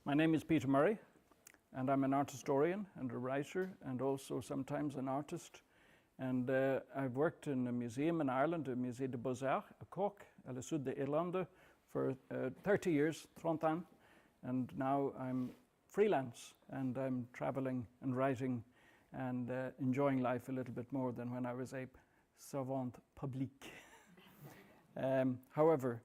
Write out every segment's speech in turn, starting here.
My name is Peter Murray, and I'm an art historian and a writer, and also sometimes an artist. And I've worked in a museum in Ireland, the Musée des Beaux-Arts à Cork, à la Sud d'Irlande, for 30 years, 30 ans. And now I'm freelance, and I'm traveling and writing and enjoying life a little bit more than when I was a servante publique. However,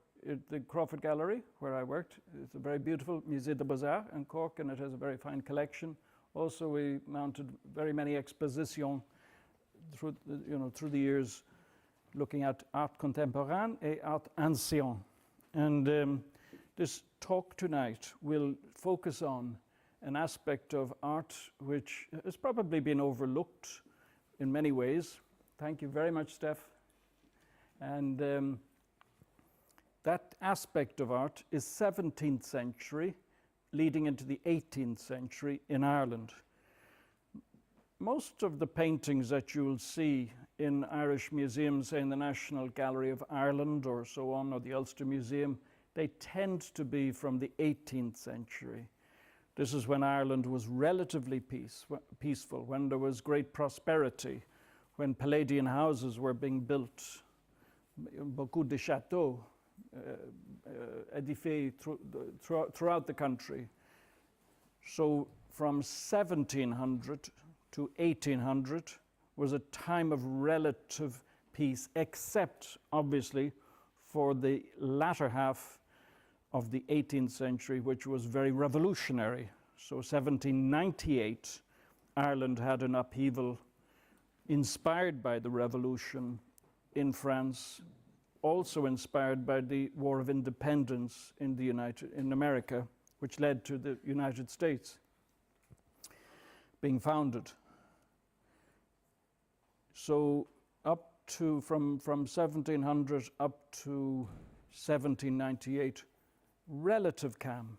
the Crawford Gallery, where I worked, is a very beautiful Musée des Beaux-Arts in Cork, and it has a very fine collection. Also, we mounted very many expositions through the years, looking at art contemporain et art ancien. And this talk tonight will focus on an aspect of art which has probably been overlooked in many ways. Thank you very much, Steph. And that aspect of art is 17th century, leading into the 18th century in Ireland. Most of the paintings that you'll see in Irish museums, say in the National Gallery of Ireland or so on, or the Ulster Museum, they tend to be from the 18th century. This is when Ireland was relatively peaceful, when there was great prosperity, when Palladian houses were being built, beaucoup de châteaux, édifiés throughout the country. So from 1700 to 1800 was a time of relative peace, except obviously for the latter half of the 18th century, which was very revolutionary. So 1798, Ireland had an upheaval inspired by the revolution in France, also inspired by the War of Independence in America, which led to the United States being founded. So up to from 1700 up to 1798, relative calm.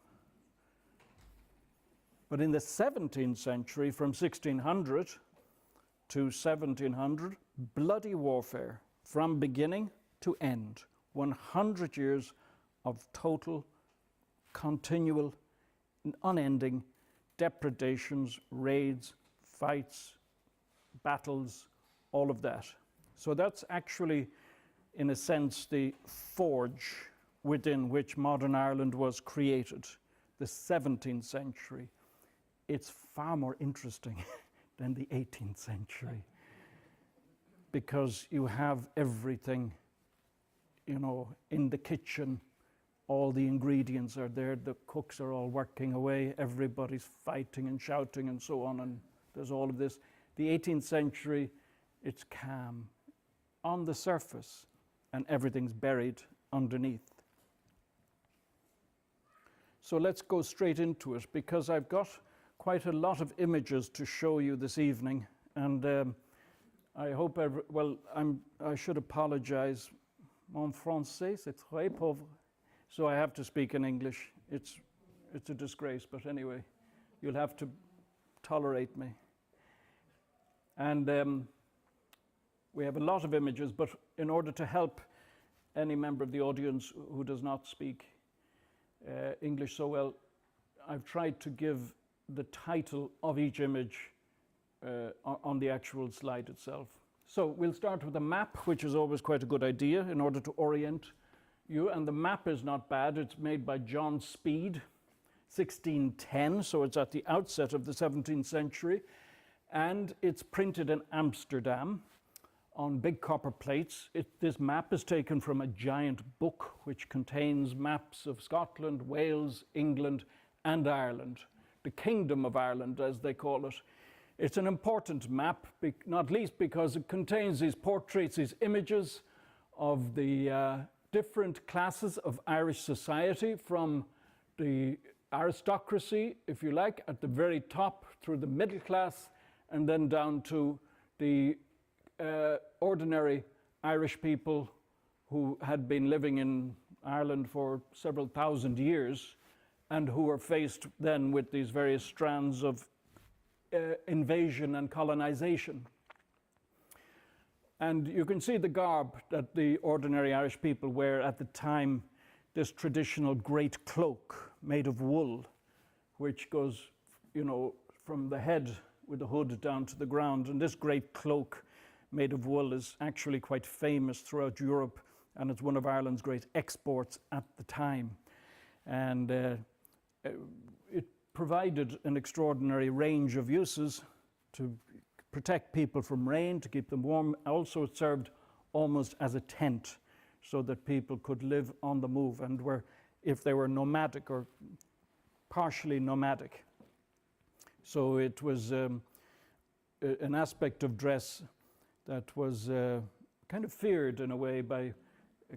But in the 17th century, from 1600 to 1700, bloody warfare from beginning to end. 100 years of total, continual, unending depredations, raids, fights, battles, all of that. So that's actually, in a sense, the forge within which modern Ireland was created, the 17th century. It's far more interesting than the 18th century, because you have everything, in the kitchen. All the ingredients are there, the cooks are all working away, everybody's fighting and shouting and so on, and there's all of this. The 18th century, it's calm on the surface, and everything's buried underneath. So let's go straight into it, because I've got quite a lot of images to show you this evening, and I hope I should apologize. Mon français, c'est très pauvre. So I have to speak in English. It's a disgrace, but anyway, you'll have to tolerate me. And we have a lot of images, but in order to help any member of the audience who does not speak English so well, I've tried to give the title of each image on the actual slide itself. So we'll start with a map, which is always quite a good idea in order to orient you. And the map is not bad. It's made by John Speed, 1610, so it's at the outset of the 17th century. And it's printed in Amsterdam on big copper plates. This map is taken from a giant book which contains maps of Scotland, Wales, England, and Ireland. The Kingdom of Ireland, as they call it. It's an important map, not least because it contains these portraits, these images of the different classes of Irish society, from the aristocracy, if you like, at the very top, through the middle class, and then down to the ordinary Irish people who had been living in Ireland for several thousand years, and who were faced then with these various strands of invasion and colonization. And you can see the garb that the ordinary Irish people wear at the time, this traditional great cloak made of wool, which goes, from the head with the hood down to the ground. And this great cloak made of wool is actually quite famous throughout Europe, and it's one of Ireland's great exports at the time. And it provided an extraordinary range of uses to protect people from rain, to keep them warm. Also, it served almost as a tent so that people could live on the move, and if they were nomadic or partially nomadic. So it was an aspect of dress that was kind of feared in a way by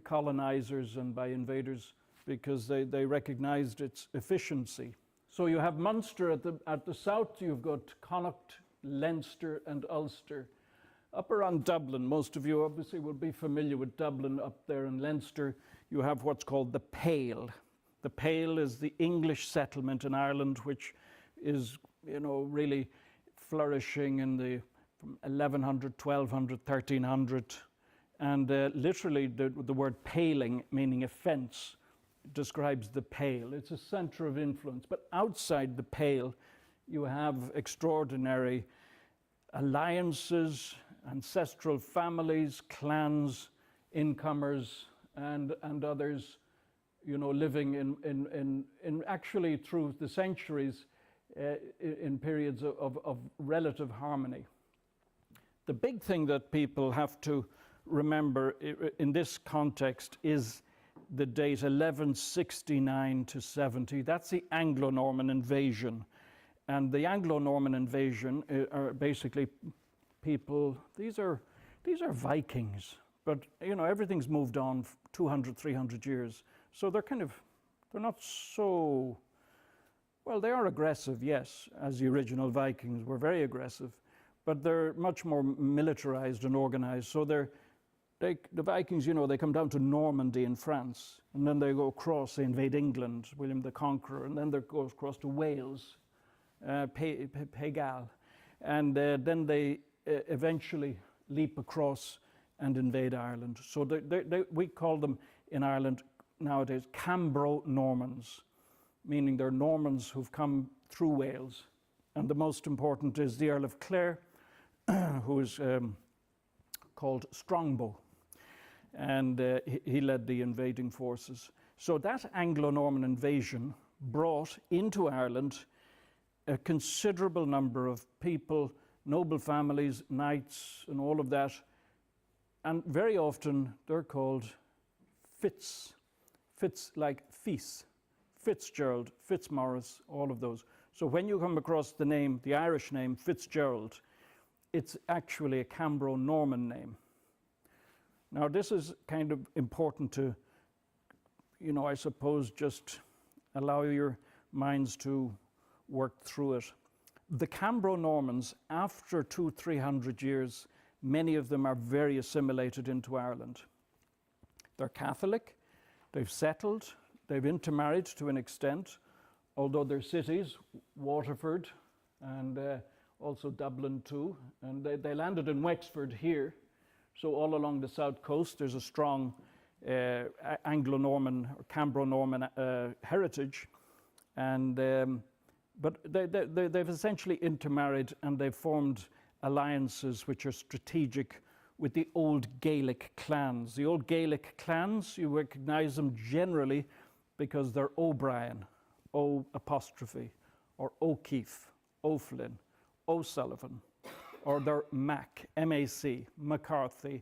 colonizers and by invaders, because they recognized its efficiency. So you have Munster at the south, you've got Connacht, Leinster and Ulster. Up around Dublin, most of you obviously will be familiar with Dublin. Up there in Leinster, you have what's called the Pale. The Pale is the English settlement in Ireland, which is, really flourishing in from 1100, 1200, 1300. And literally the word paling, meaning a fence, describes the Pale. It's a center of influence. But outside the Pale, you have extraordinary alliances, ancestral families, clans, incomers, and others, living in actually through the centuries in periods of relative harmony. The big thing that people have to remember in this context is the date 1169 to 70. That's the Anglo-Norman invasion. And the Anglo-Norman invasion are basically people, these are Vikings, but everything's moved on 200, 300 years. So they're not so, well, they are aggressive, yes, as the original Vikings were very aggressive, but they're much more militarized and organized. So the Vikings, they come down to Normandy in France, and then they go across, they invade England, William the Conqueror, and then they go across to Wales, Pegal, and then they eventually leap across and invade Ireland. So we call them in Ireland nowadays Cambro-Normans, meaning they're Normans who've come through Wales. And the most important is the Earl of Clare, who is called Strongbow, and he led the invading forces. So that Anglo-Norman invasion brought into Ireland a considerable number of people, noble families, knights, and all of that. And very often they're called Fitz like Fils, Fitzgerald, Fitzmaurice, all of those. So when you come across the name, the Irish name, Fitzgerald, it's actually a Cambro-Norman name. Now this is kind of important to, I suppose, just allow your minds to work through it. The Cambro-Normans, after 200-300 years, many of them are very assimilated into Ireland. They're Catholic, they've settled, they've intermarried to an extent, although their cities, Waterford and also Dublin too, and they landed in Wexford here. So all along the south coast, there's a strong Anglo-Norman or Cambro-Norman heritage, and but they've essentially intermarried, and they've formed alliances which are strategic with the old Gaelic clans. The old Gaelic clans, you recognize them generally because they're O'Brien, O', or O'Keefe, O'Flynn, O'Sullivan, or they're Mac, M-A-C, McCarthy,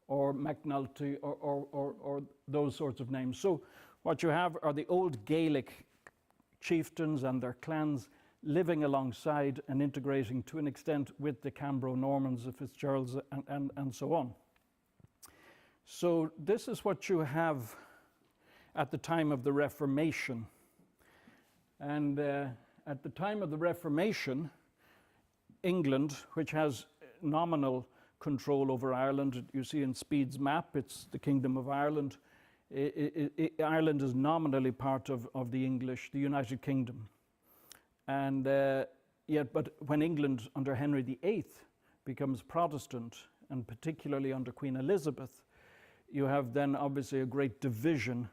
or McNulty, or those sorts of names. So what you have are the old Gaelic chieftains and their clans living alongside and integrating to an extent with the Cambro-Normans, the Fitzgeralds, and so on. So this is what you have at the time of the Reformation. And at the time of the Reformation, England, which has nominal control over Ireland, you see in Speed's map, it's the Kingdom of Ireland. Ireland is nominally part of the English, the United Kingdom. And but when England under Henry VIII becomes Protestant, and particularly under Queen Elizabeth, you have then obviously a great division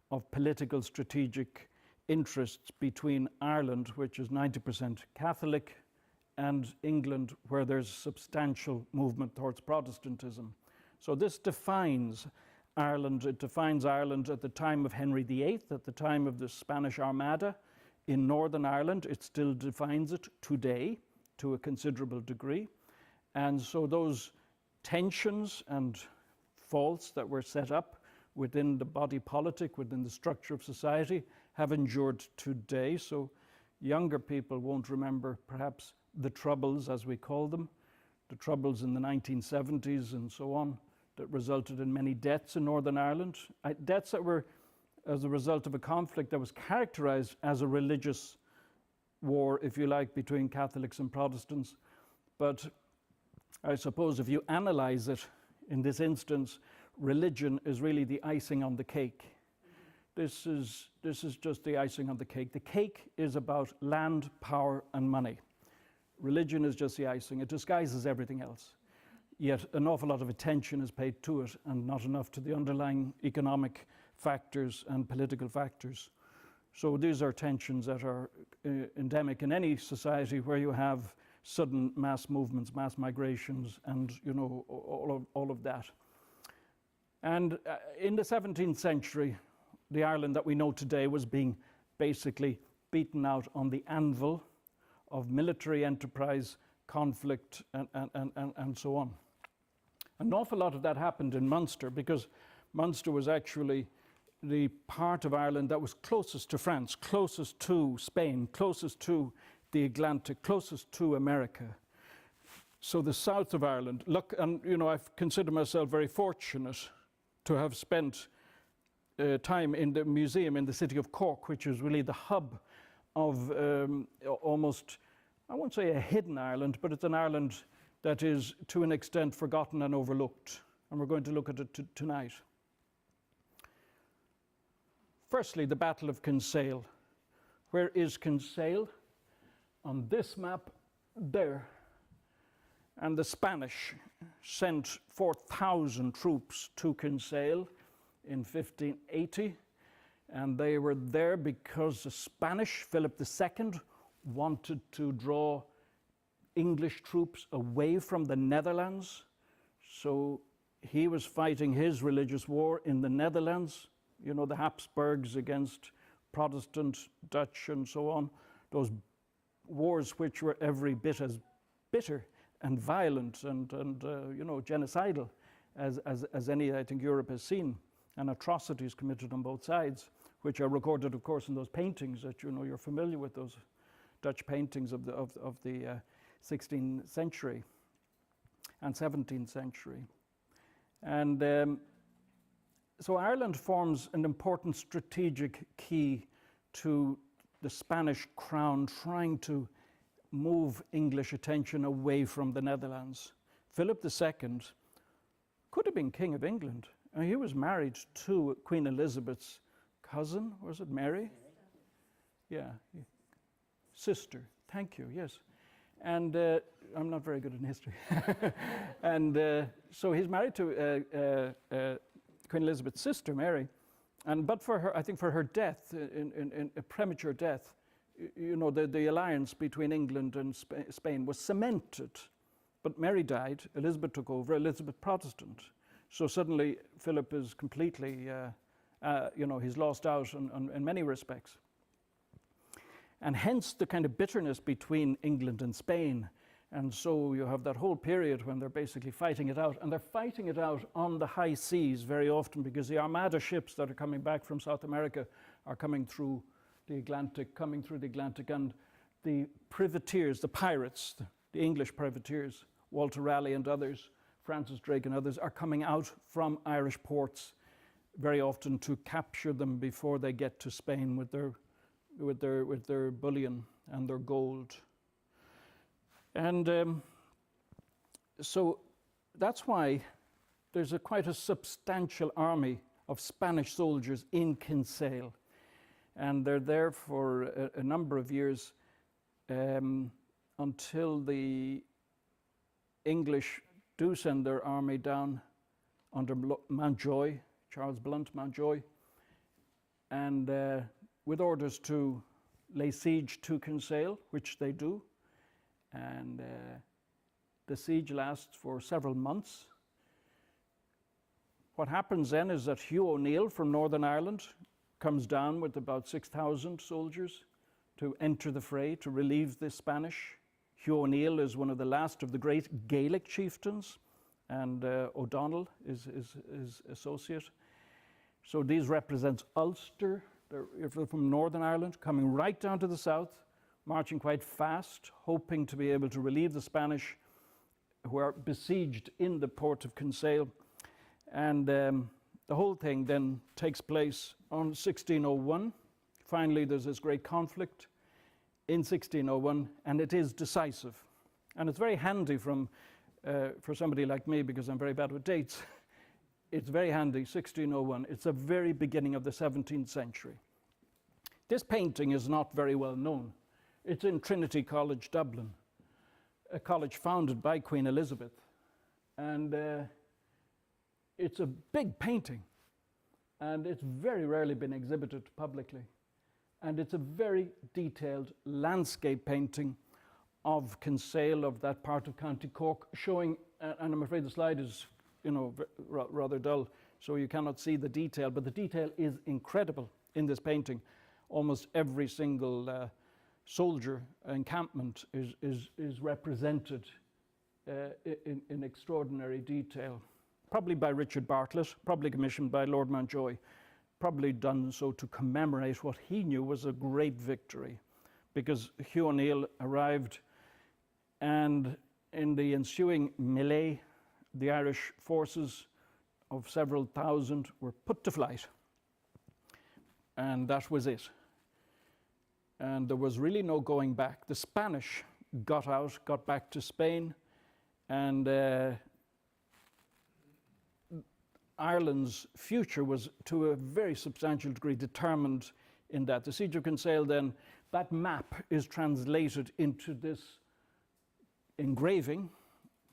of political strategic interests between Ireland, which is 90% Catholic, and England, where there's substantial movement towards Protestantism. So this defines Ireland. It defines Ireland at the time of Henry VIII, at the time of the Spanish Armada in Northern Ireland. It still defines it today to a considerable degree. And so those tensions and faults that were set up within the body politic, within the structure of society, have endured today. So younger people won't remember perhaps the Troubles, as we call them, the Troubles in the 1970s and so on, that resulted in many deaths in Northern Ireland. Deaths that were as a result of a conflict that was characterized as a religious war, if you like, between Catholics and Protestants. But I suppose if you analyze it in this instance, religion is really the icing on the cake. This is just the icing on the cake. The cake is about land, power, and money. Religion is just the icing. It disguises everything else. Yet an awful lot of attention is paid to it and not enough to the underlying economic factors and political factors. So these are tensions that are endemic in any society where you have sudden mass movements, mass migrations, and all of that. And in the 17th century, the Ireland that we know today was being basically beaten out on the anvil of military enterprise, conflict, and so on. An awful lot of that happened in Munster, because Munster was actually the part of Ireland that was closest to France, closest to Spain, closest to the Atlantic, closest to America. So the south of Ireland, look, and I've considered myself very fortunate to have spent time in the museum in the city of Cork, which is really the hub of almost, I won't say a hidden Ireland, but it's an Ireland that is to an extent forgotten and overlooked. And we're going to look at it tonight. Firstly, the Battle of Kinsale. Where is Kinsale? On this map there. And the Spanish sent 4,000 troops to Kinsale in 1580. And they were there because the Spanish, Philip II, wanted to draw English troops away from the Netherlands. So he was fighting his religious war in the Netherlands, the Habsburgs against Protestant, Dutch, and so on. Those wars which were every bit as bitter and violent and genocidal as any I think Europe has seen, and atrocities committed on both sides, which are recorded, of course, in those paintings that you're familiar with, those Dutch paintings of the 16th century and 17th century. And so Ireland forms an important strategic key to the Spanish crown trying to move English attention away from the Netherlands. Philip II could have been King of England. And he was married to Queen Elizabeth's cousin, was it Mary? Yeah, sister, thank you, yes. And I'm not very good in history. And so he's married to Queen Elizabeth's sister, Mary. But for her, I think for her death, in a premature death, the alliance between England and Spain was cemented. But Mary died, Elizabeth took over, Elizabeth Protestant. So suddenly Philip is completely, he's lost out in many respects. And hence the kind of bitterness between England and Spain. And so you have that whole period when they're basically fighting it out. And they're fighting it out on the high seas very often, because the Armada ships that are coming back from South America are coming through the Atlantic, and the privateers, the pirates, the English privateers, Walter Raleigh and others, Francis Drake and others, are coming out from Irish ports very often to capture them before they get to Spain with their bullion and their gold. And so that's why there's quite a substantial army of Spanish soldiers in Kinsale. And they're there for a number of years until the English do send their army down under Mountjoy, Charles Blount Mountjoy, and with orders to lay siege to Kinsale, which they do. And the siege lasts for several months. What happens then is that Hugh O'Neill from Northern Ireland comes down with about 6,000 soldiers to enter the fray, to relieve the Spanish. Hugh O'Neill is one of the last of the great Gaelic chieftains, and O'Donnell is his associate. So these represent Ulster. They're from Northern Ireland, coming right down to the south, marching quite fast, hoping to be able to relieve the Spanish who are besieged in the port of Kinsale. And the whole thing then takes place on 1601. Finally, there's this great conflict in 1601, and it is decisive. And it's very handy for somebody like me, because I'm very bad with dates. It's very handy, 1601. It's the very beginning of the 17th century. This painting is not very well known. It's in Trinity College, Dublin, a college founded by Queen Elizabeth. And it's a big painting, and it's very rarely been exhibited publicly. And it's a very detailed landscape painting of Kinsale, of that part of County Cork, showing, and I'm afraid the slide is, rather dull, so you cannot see the detail, but the detail is incredible in this painting. Almost every single soldier encampment is represented in extraordinary detail. Probably by Richard Bartlett, probably commissioned by Lord Mountjoy, probably done so to commemorate what he knew was a great victory, because Hugh O'Neill arrived, and in the ensuing melee, the Irish forces of several thousand were put to flight. And that was it. And there was really no going back. The Spanish got out, got back to Spain, and Ireland's future was to a very substantial degree determined in that. The Siege of Kinsale then, that map is translated into this engraving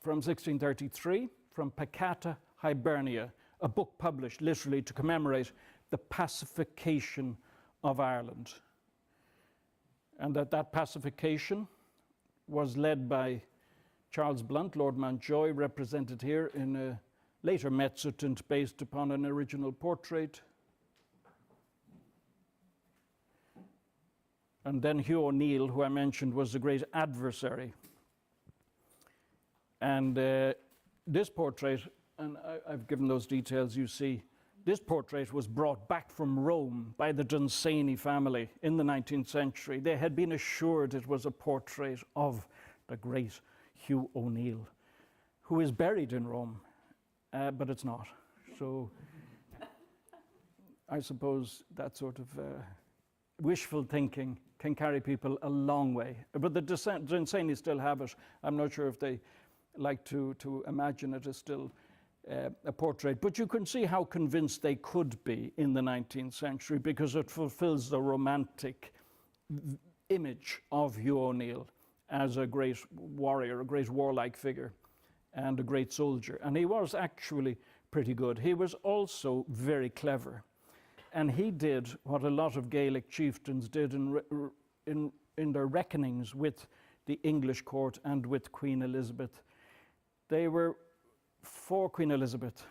from 1633 from Peccata Hibernia, a book published literally to commemorate the pacification of Ireland. And that pacification was led by Charles Blount, Lord Mountjoy, represented here in a later mezzotint based upon an original portrait. And then Hugh O'Neill, who I mentioned, was the great adversary. And this portrait, and I've given those details, you see, this portrait was brought back from Rome by the Dunsany family in the 19th century. They had been assured it was a portrait of the great Hugh O'Neill, who is buried in Rome, but it's not. So I suppose that sort of wishful thinking can carry people a long way. But the Dunsany still have it. I'm not sure if they like to imagine it as still a portrait, but you can see how convinced they could be in the 19th century, because it fulfills the romantic image of Hugh O'Neill as a great warrior, a great warlike figure, and a great soldier. And he was actually pretty good. He was also very clever, and he did what a lot of Gaelic chieftains did in their reckonings with the English court and with Queen Elizabeth. They were for Queen Elizabeth,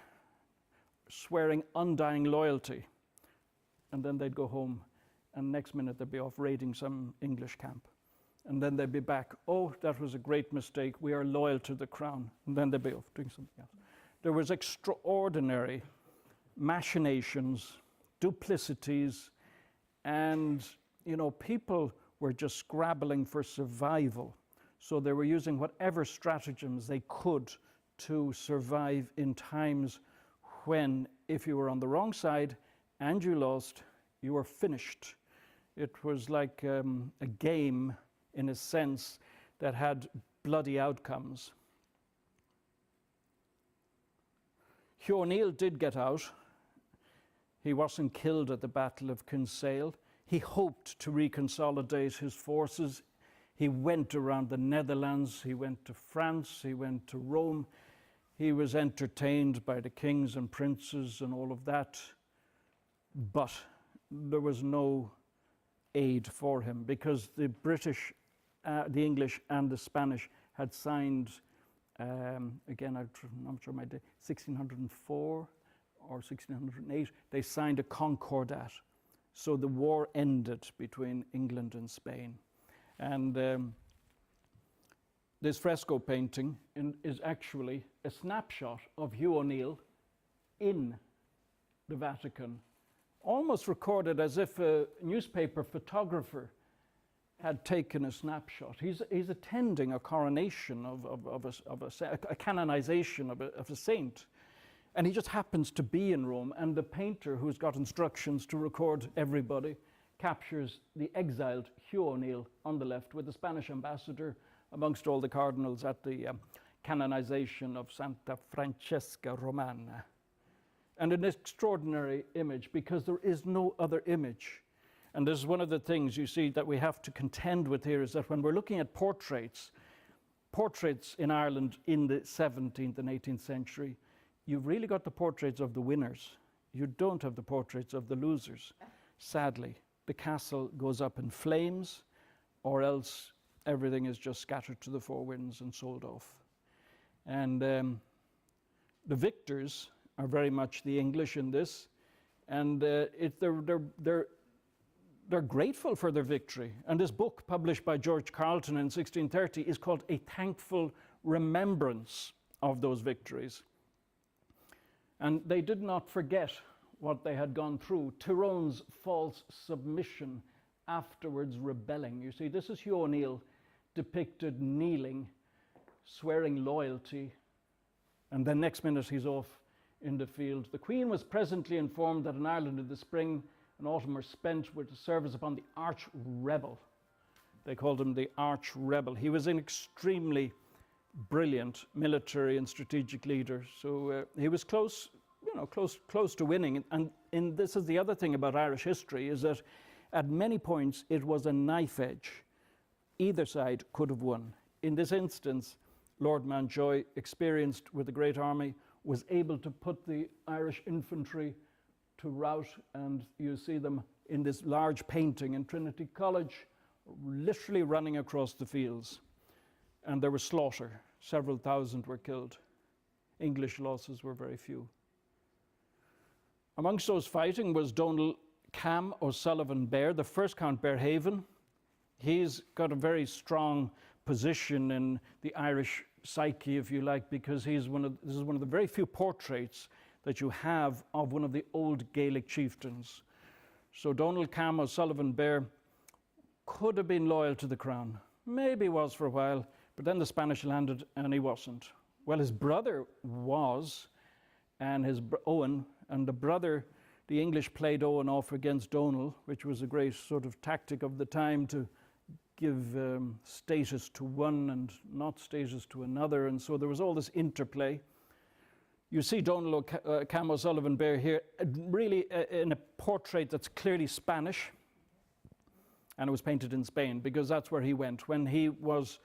swearing undying loyalty, and then they'd go home, and next minute they'd be off raiding some English camp, and then they'd be back. Oh, that was a great mistake. We are loyal to the crown, and then they'd be off doing something else. There was extraordinary machinations, duplicities, and people were just scrabbling for survival. So they were using whatever stratagems they could to survive in times when, if you were on the wrong side and you lost, you were finished. It was like a game, in a sense, that had bloody outcomes. Hugh O'Neill did get out. He wasn't killed at the Battle of Kinsale. He hoped to reconsolidate his forces. He went around the Netherlands, he went to France, he went to Rome. He was entertained by the kings and princes and all of that, but there was no aid for him, because the British, the English and the Spanish had signed, again, I'm not sure my date, 1604 or 1608, they signed a concordat. So the war ended between England and Spain. And this fresco painting is actually a snapshot of Hugh O'Neill in the Vatican, almost recorded as if a newspaper photographer had taken a snapshot. He's attending a coronation of a canonization of a saint. And he just happens to be in Rome, and the painter, who's got instructions to record everybody, captures the exiled Hugh O'Neill on the left with the Spanish ambassador amongst all the cardinals at the canonization of Santa Francesca Romana. And an extraordinary image, because there is no other image. And this is one of the things you see that we have to contend with here, is that when we're looking at portraits in Ireland in the 17th and 18th century, you've really got the portraits of the winners. You don't have the portraits of the losers. Sadly, the castle goes up in flames, or else everything is just scattered to the four winds and sold off. And the victors are very much the English in this, and they're grateful for their victory. And this book, published by George Carleton in 1630, is called A Thankful Remembrance of Those Victories. And they did not forget what they had gone through. Tyrone's false submission, afterwards rebelling. You see, this is Hugh O'Neill depicted kneeling, swearing loyalty, and then next minute he's off in the field. The Queen was presently informed that in Ireland in the spring and autumn were spent with the service upon the arch-rebel. They called him the arch-rebel. He was an extremely brilliant military and strategic leader. So he was close to winning. And this is the other thing about Irish history, is that at many points it was a knife edge. Either side could have won. In this instance, Lord Mountjoy, experienced with a great army, was able to put the Irish infantry to rout, and you see them in this large painting in Trinity College, literally running across the fields. And there was slaughter. Several thousand were killed. English losses were very few. Amongst those fighting was Donal Cam O'Sullivan Bear, the first Count Bearhaven. He's got a very strong position in the Irish psyche, if you like, because this is one of the very few portraits that you have of one of the old Gaelic chieftains. So Donal Cam O'Sullivan Bear could have been loyal to the crown. Maybe was for a while, but then the Spanish landed and he wasn't. Well, his brother was, and Owen, and the English played Owen off against Donal, which was a great sort of tactic of the time to give status to one and not status to another, and so there was all this interplay. You see Donal Cam O'Sullivan Bear here, really in a portrait that's clearly Spanish, and it was painted in Spain because that's where he went when he was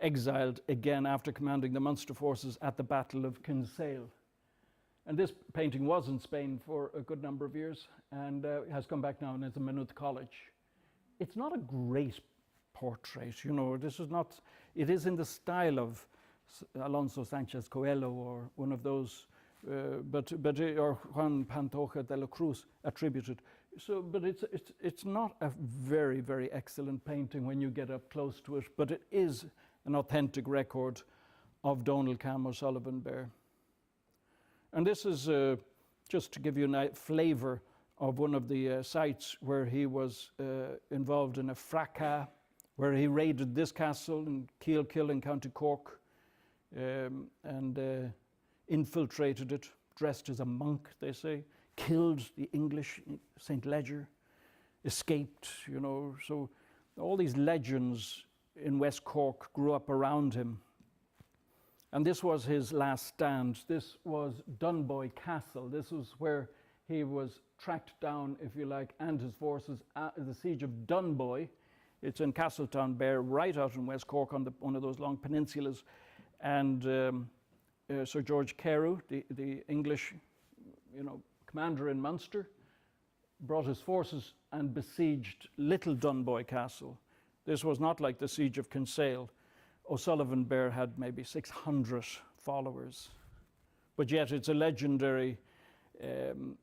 exiled again after commanding the Munster forces at the Battle of Kinsale. And this painting was in Spain for a good number of years and has come back now and is in Maynooth College. It's not a great portrait, you know, it is in the style of Alonso Sanchez Coelho or one of those, or Juan Pantoja de la Cruz attributed. So, but it's not a very, very excellent painting when you get up close to it, but it is an authentic record of Donal Cam O'Sullivan Bear. And this is just to give you a flavour of one of the sites where he was involved in a fracas, where he raided this castle in Kilkenny in County Cork and infiltrated it, dressed as a monk, they say, killed the English, St. Leger, escaped, you know. So all these legends in West Cork grew up around him. And this was his last stand. This was Dunboy Castle. This was where he was tracked down, if you like, and his forces at the siege of Dunboy. It's in Castletown Bear, right out in West Cork on one of those long peninsulas. And Sir George Carew, the English, commander in Munster, brought his forces and besieged Little Dunboy Castle. This was not like the siege of Kinsale. O'Sullivan Bear had maybe 600 followers. But yet it's a legendary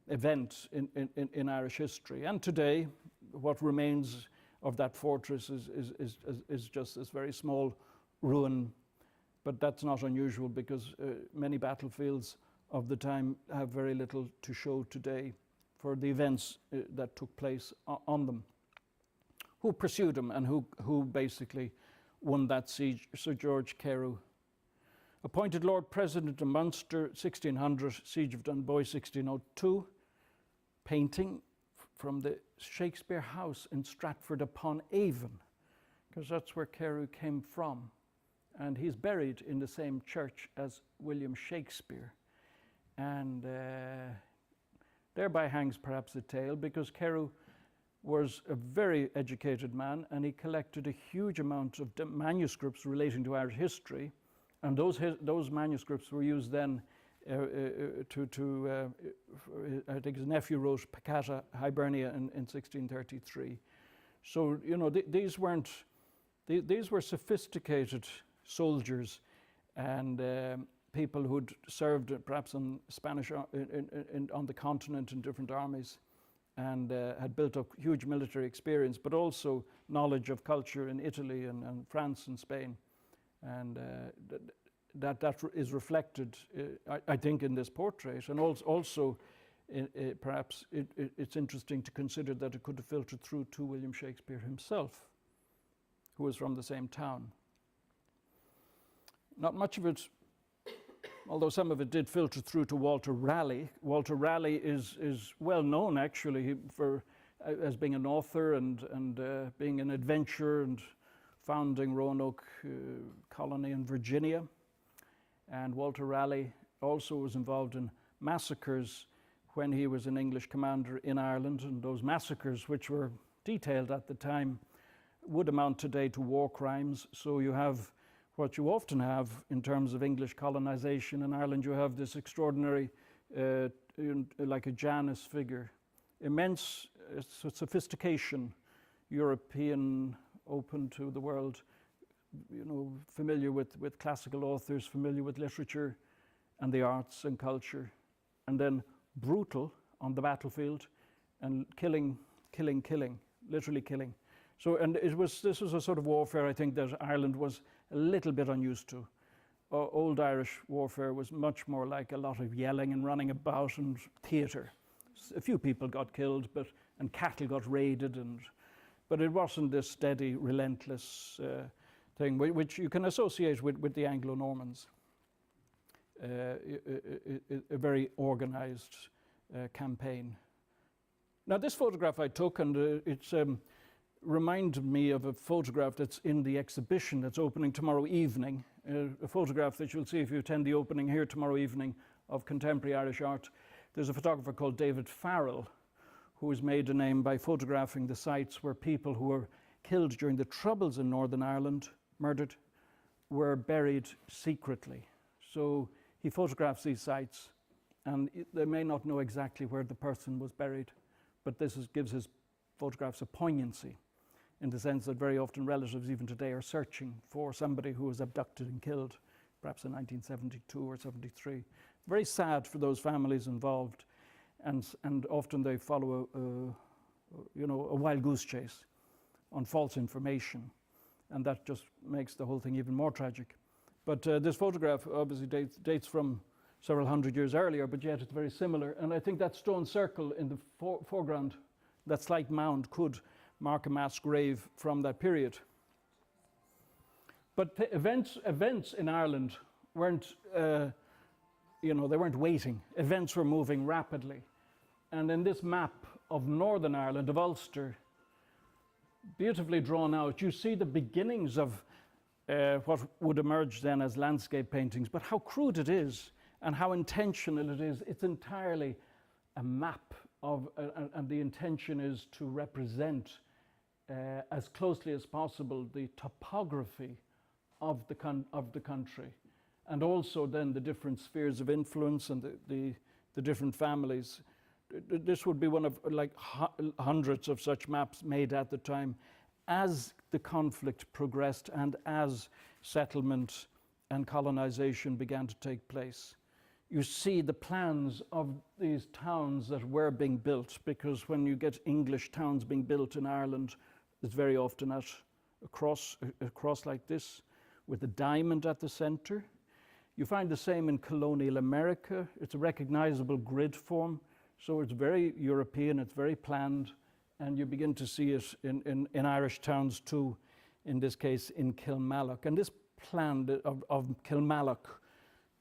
event in Irish history. And today, what remains of that fortress is just this very small ruin. But that's not unusual because many battlefields of the time have very little to show today for the events that took place on them. Who pursued him and who basically won that siege? Sir George Carew. Appointed Lord President of Munster, 1600, Siege of Dunboy, 1602. Painting from the Shakespeare House in Stratford-upon-Avon, because that's where Carew came from. And he's buried in the same church as William Shakespeare. And thereby hangs perhaps a tale, because Carew was a very educated man, and he collected a huge amount of manuscripts relating to Irish history. And those manuscripts were used then I think his nephew wrote Peccata Hibernia in 1633. So, you know, these were sophisticated soldiers and people who'd served perhaps on Spanish on the continent in different armies, and had built up huge military experience, but also knowledge of culture in Italy and France and Spain. And that is reflected, I think, in this portrait. And also perhaps it's interesting to consider that it could have filtered through to William Shakespeare himself, who was from the same town. Not much of it, although some of it did filter through to Walter Raleigh. Walter Raleigh is well known, actually, as being an author and being an adventurer and founding Roanoke colony in Virginia. And Walter Raleigh also was involved in massacres when he was an English commander in Ireland, and those massacres, which were detailed at the time, would amount today to war crimes. So you have what you often have in terms of English colonization in Ireland. You have this extraordinary, like a Janus figure, immense sophistication, European, open to the world, you know, familiar with classical authors, familiar with literature and the arts and culture, and then brutal on the battlefield and killing, literally killing. So, and this was a sort of warfare, I think, that Ireland was a little bit unused to. Old Irish warfare was much more like a lot of yelling and running about and theatre. A few people got killed, and cattle got raided, but it wasn't this steady, relentless thing, which you can associate with the Anglo-Normans. A very organized campaign. Now, this photograph I took, and it's reminded me of a photograph that's in the exhibition that's opening tomorrow evening, a photograph that you'll see if you attend the opening here tomorrow evening of contemporary Irish art. There's a photographer called David Farrell, who has made a name by photographing the sites where people who were killed during the Troubles in Northern Ireland, murdered, were buried secretly. So he photographs these sites, and they may not know exactly where the person was buried, but this gives his photographs a poignancy, in the sense that very often relatives even today are searching for somebody who was abducted and killed, perhaps in 1972 or 73. Very sad for those families involved, and often they follow a wild goose chase on false information, and that just makes the whole thing even more tragic. But this photograph obviously dates from several hundred years earlier, but yet it's very similar. And I think that stone circle in the foreground, that slight mound, could mark a mass grave from that period. But events in Ireland weren't, they weren't waiting. Events were moving rapidly. And in this map of Northern Ireland, of Ulster, beautifully drawn out, you see the beginnings of what would emerge then as landscape paintings, but how crude it is and how intentional it is. It's entirely a map of, and the intention is to represent as closely as possible the topography of the country, and also then the different spheres of influence and the different families. this would be one of like hundreds of such maps made at the time. As the conflict progressed and as settlement and colonization began to take place, you see the plans of these towns that were being built, because when you get English towns being built in Ireland, it's very often at a cross like this, with a diamond at the center. You find the same in colonial America. It's a recognizable grid form, so it's very European, it's very planned, and you begin to see it in Irish towns too, in this case in Kilmallock. And this plan of Kilmallock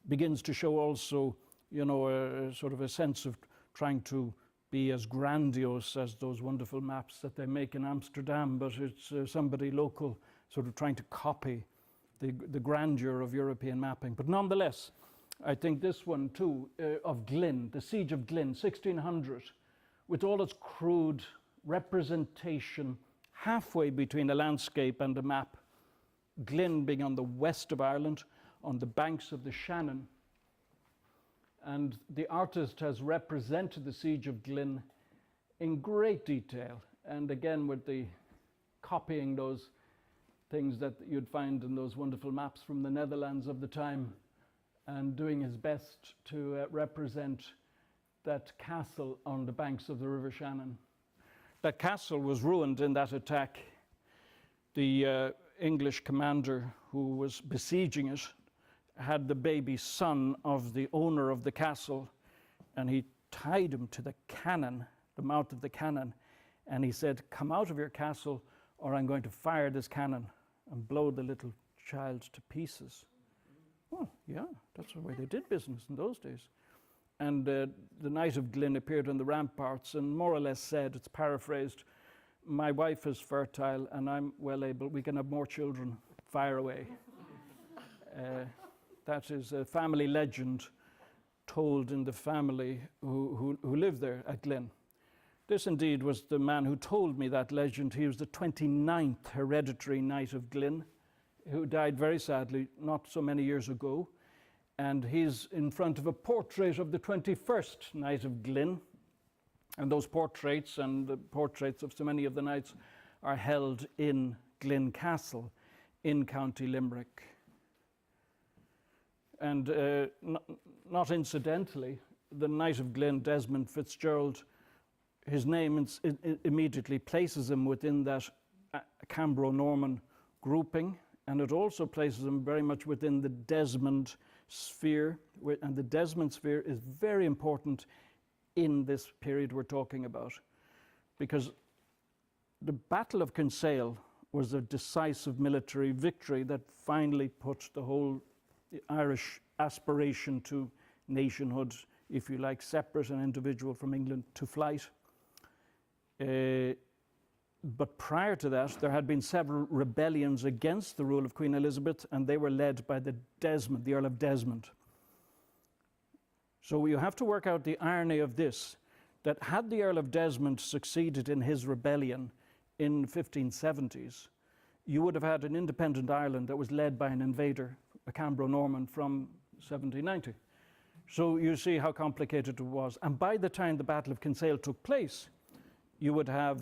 begins to show also, you know, a sort of a sense of trying to be as grandiose as those wonderful maps that they make in Amsterdam, but it's somebody local sort of trying to copy the grandeur of European mapping. But nonetheless, I think this one too, of Glynn, the Siege of Glynn, 1600, with all its crude representation halfway between a landscape and a map, Glynn being on the west of Ireland, on the banks of the Shannon. And the artist has represented the Siege of Glynn in great detail, and again with the copying those things that you'd find in those wonderful maps from the Netherlands of the time, and doing his best to represent that castle on the banks of the River Shannon. That castle was ruined in that attack. The English commander who was besieging it had the baby son of the owner of the castle, and he tied him to the cannon, the mouth of the cannon, and he said, "Come out of your castle or I'm going to fire this cannon and blow the little child to pieces." Well, yeah, that's the way they did business in those days. And the Knight of Glynn appeared on the ramparts and more or less said, it's paraphrased, "My wife is fertile and I'm well able, we can have more children, fire away." That is a family legend told in the family who lived there at Glynn. This indeed was the man who told me that legend. He was the 29th hereditary Knight of Glynn, who died very sadly not so many years ago. And he's in front of a portrait of the 21st Knight of Glynn. And those portraits and the portraits of so many of the knights are held in Glynn Castle in County Limerick. And not incidentally, the Knight of Glynn, Desmond Fitzgerald, his name immediately places him within that Cambro-Norman grouping, and it also places him very much within the Desmond sphere, and the Desmond sphere is very important in this period we're talking about, because the Battle of Kinsale was a decisive military victory that finally put the whole Irish aspiration to nationhood, if you like, separate and individual from England, to flight. But prior to that, there had been several rebellions against the rule of Queen Elizabeth, and they were led by the Earl of Desmond. So you have to work out the irony of this, that had the Earl of Desmond succeeded in his rebellion in the 1570s, you would have had an independent Ireland that was led by an invader, a Cambro-Norman, from 1790. So you see how complicated it was. And by the time the Battle of Kinsale took place, you would have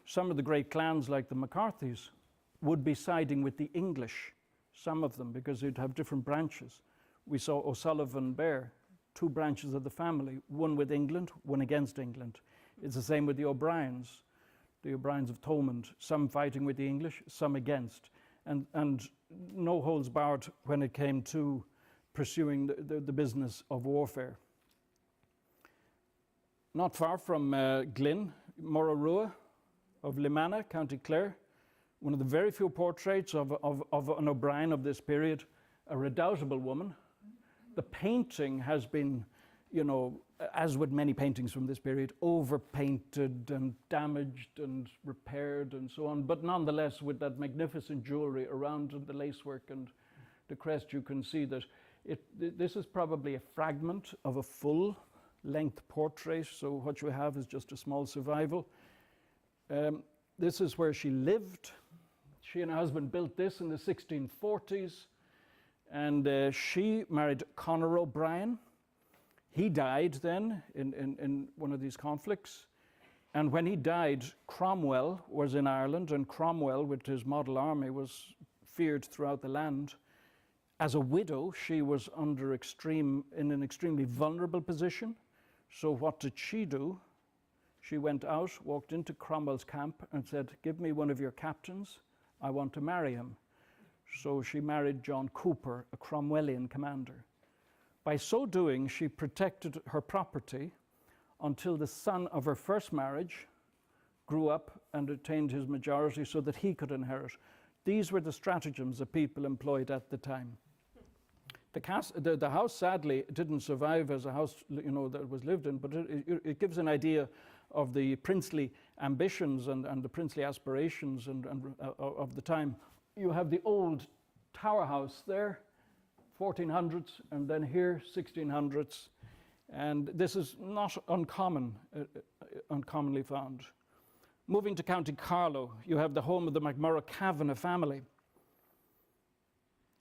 some of the great clans, like the McCarthys, would be siding with the English, some of them, because you'd have different branches. We saw O'Sullivan Bear, two branches of the family, one with England, one against England. It's the same with the O'Briens of Thomond, some fighting with the English, some against. And no holds barred when it came to pursuing the business of warfare. Not far from Glynn, Morarua of Limanna, County Clare, one of the very few portraits of an O'Brien of this period, a redoubtable woman. The painting has been, you know, as with many paintings from this period, overpainted and damaged and repaired and so on, but nonetheless with that magnificent jewelry around the lacework and the crest, you can see that this is probably a fragment of a full-length portrait, so what you have is just a small survival. This is where she lived. She and her husband built this in the 1640s, and she married Conor O'Brien. He died then in one of these conflicts. And when he died, Cromwell was in Ireland, and Cromwell, with his model army, was feared throughout the land. As a widow, she was in an extremely vulnerable position. So what did she do? She went out, walked into Cromwell's camp and said, "Give me one of your captains. I want to marry him." So she married John Cooper, a Cromwellian commander. By so doing, she protected her property until the son of her first marriage grew up and attained his majority so that he could inherit. These were the stratagems that people employed at the time. The house, sadly, didn't survive as a house, that was lived in, but it gives an idea of the princely ambitions and the princely aspirations of the time. You have the old tower house there, 1400s, and then here, 1600s. And this is not uncommonly found. Moving to County Carlow, you have the home of the MacMurrough Kavanagh family.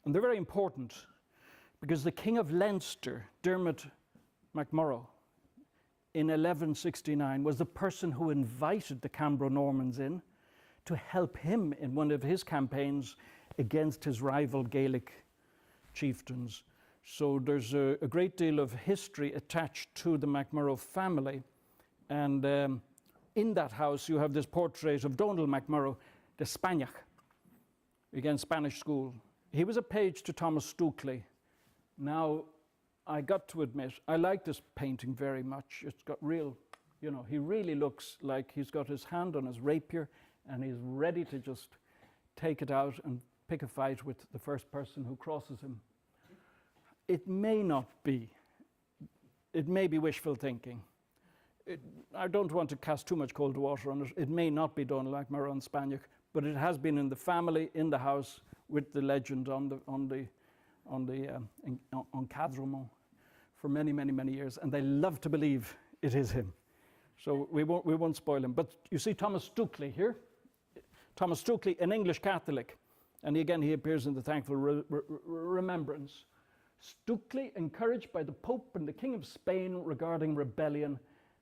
And they're very important because the King of Leinster, Dermot MacMurrough, in 1169, was the person who invited the Cambro-Normans in to help him in one of his campaigns against his rival Gaelic chieftains. So there's a great deal of history attached to the MacMurrough family. And in that house, you have this portrait of Donald MacMurrough, the Spaniard, again, Spanish school. He was a page to Thomas Stukely. Now, I got to admit, I like this painting very much. It's got real, he really looks like he's got his hand on his rapier and he's ready to just take it out and pick a fight with the first person who crosses him. It may not be. It may be wishful thinking. I don't want to cast too much cold water on it. It may not be Donald MacMurrough and Spaniard, but it has been in the family, in the house, with the legend on Cadremont for many, many, many years, and they love to believe it is him. So we won't spoil him. But you see Thomas Stukely here. Thomas Stukely, an English Catholic, and again he appears in the Thankful Remembrance. Stukely, encouraged by the Pope and the King of Spain regarding rebellion,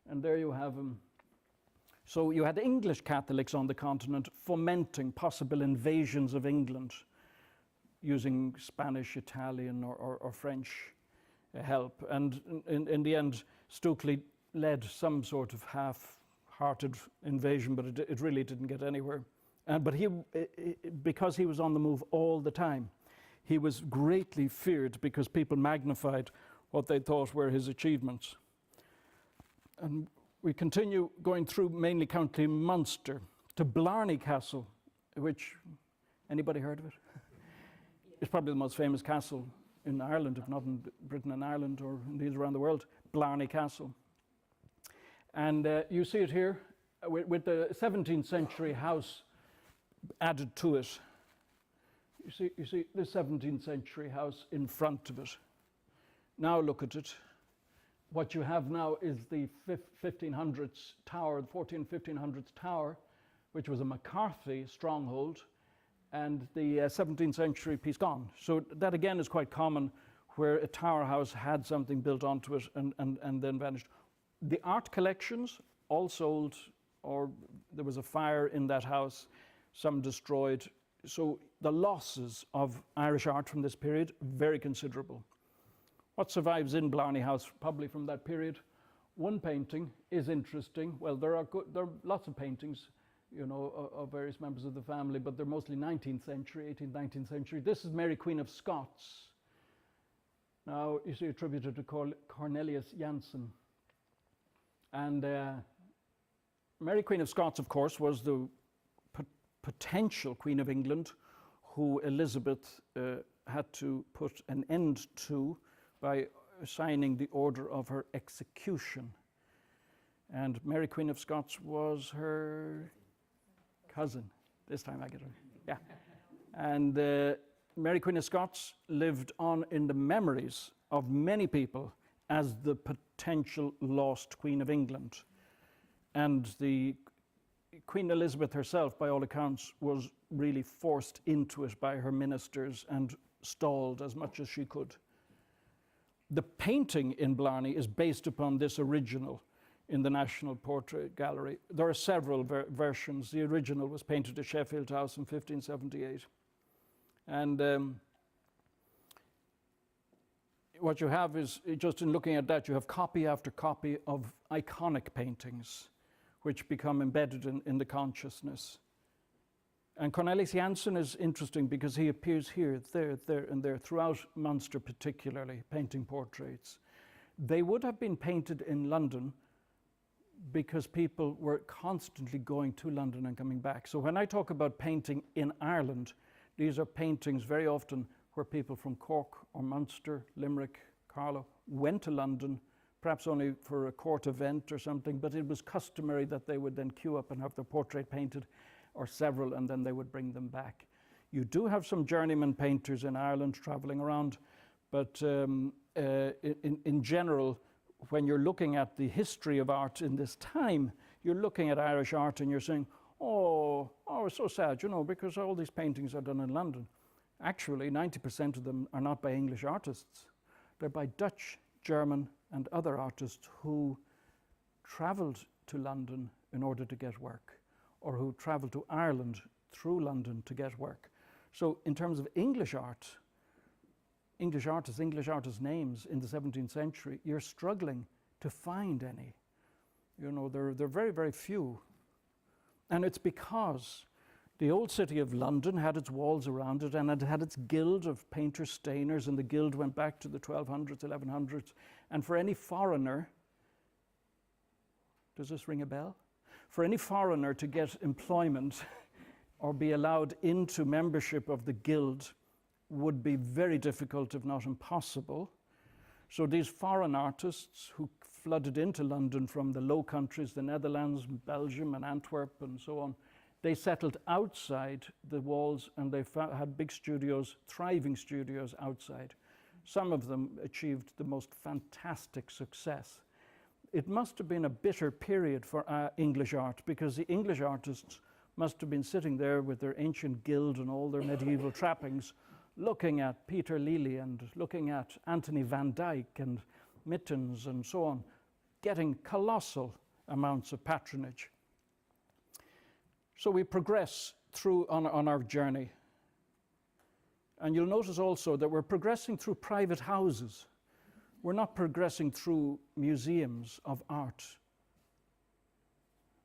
and there you have him. So you had English Catholics on the continent fomenting possible invasions of England using Spanish, Italian, or French help. And in the end, Stukely led some sort of half-hearted invasion, but it really didn't get anywhere. But because he was on the move all the time, he was greatly feared because people magnified what they thought were his achievements. And we continue going through mainly County Munster to Blarney Castle, which, anybody heard of it? It's probably the most famous castle in Ireland, if not in Britain and Ireland, or indeed around the world, Blarney Castle. And you see it here with the 17th century house added to it. You see the 17th century house in front of it. Now look at it. What you have now is the 1500s tower, the 1500s tower, which was a McCarthy stronghold, and the 17th century piece gone. So that again is quite common, where a tower house had something built onto it and then vanished. The art collections all sold, or there was a fire in that house, some destroyed. So the losses of Irish art from this period, very considerable. What survives in Blarney House, probably from that period? One painting is interesting. Well, there are lots of paintings, of various members of the family, but they're mostly 19th century, 18th, 19th century. This is Mary Queen of Scots. Now, you see attributed to Cornelius Jansen. And Mary Queen of Scots, of course, was the potential Queen of England, who Elizabeth had to put an end to by signing the order of her execution. And Mary Queen of Scots was her cousin. This time I get her. Yeah. And Mary Queen of Scots lived on in the memories of many people as the potential lost Queen of England. And the Queen Elizabeth herself, by all accounts, was really forced into it by her ministers and stalled as much as she could. The painting in Blarney is based upon this original in the National Portrait Gallery. There are several versions. The original was painted at Sheffield House in 1578. And what you have is, just in looking at that, you have copy after copy of iconic paintings which become embedded in the consciousness. And Cornelis Jansen is interesting because he appears here, there, and there, throughout Munster particularly, painting portraits. They would have been painted in London because people were constantly going to London and coming back. So when I talk about painting in Ireland, these are paintings very often where people from Cork or Munster, Limerick, Carlow went to London, perhaps only for a court event or something, but it was customary that they would then queue up and have their portrait painted, or several, and then they would bring them back. You do have some journeyman painters in Ireland traveling around, but in general, when you're looking at the history of art in this time, you're looking at Irish art and you're saying, oh, it's so sad, you know, because all these paintings are done in London. Actually, 90% of them are not by English artists. They're by Dutch, German, and other artists who traveled to London in order to get work, or who traveled to Ireland through London to get work. So in terms of English art, English artists' names in the 17th century, you're struggling to find any. You know, they're very, very few. And it's because the old city of London had its walls around it, and it had its guild of painters, stainers, and the guild went back to the 1200s, 1100s. And for any foreigner, does this ring a bell? For any foreigner to get employment or be allowed into membership of the guild would be very difficult, if not impossible. So these foreign artists who flooded into London from the Low Countries, the Netherlands, Belgium, and Antwerp, and so on, they settled outside the walls, and they had big studios, thriving studios outside. Some of them achieved the most fantastic success. It must have been a bitter period for English art, because the English artists must have been sitting there with their ancient guild and all their medieval trappings, looking at Peter Lely and looking at Anthony van Dyck and Mittens and so on, getting colossal amounts of patronage. So we progress through on our journey. And you'll notice also that we're progressing through private houses. We're not progressing through museums of art,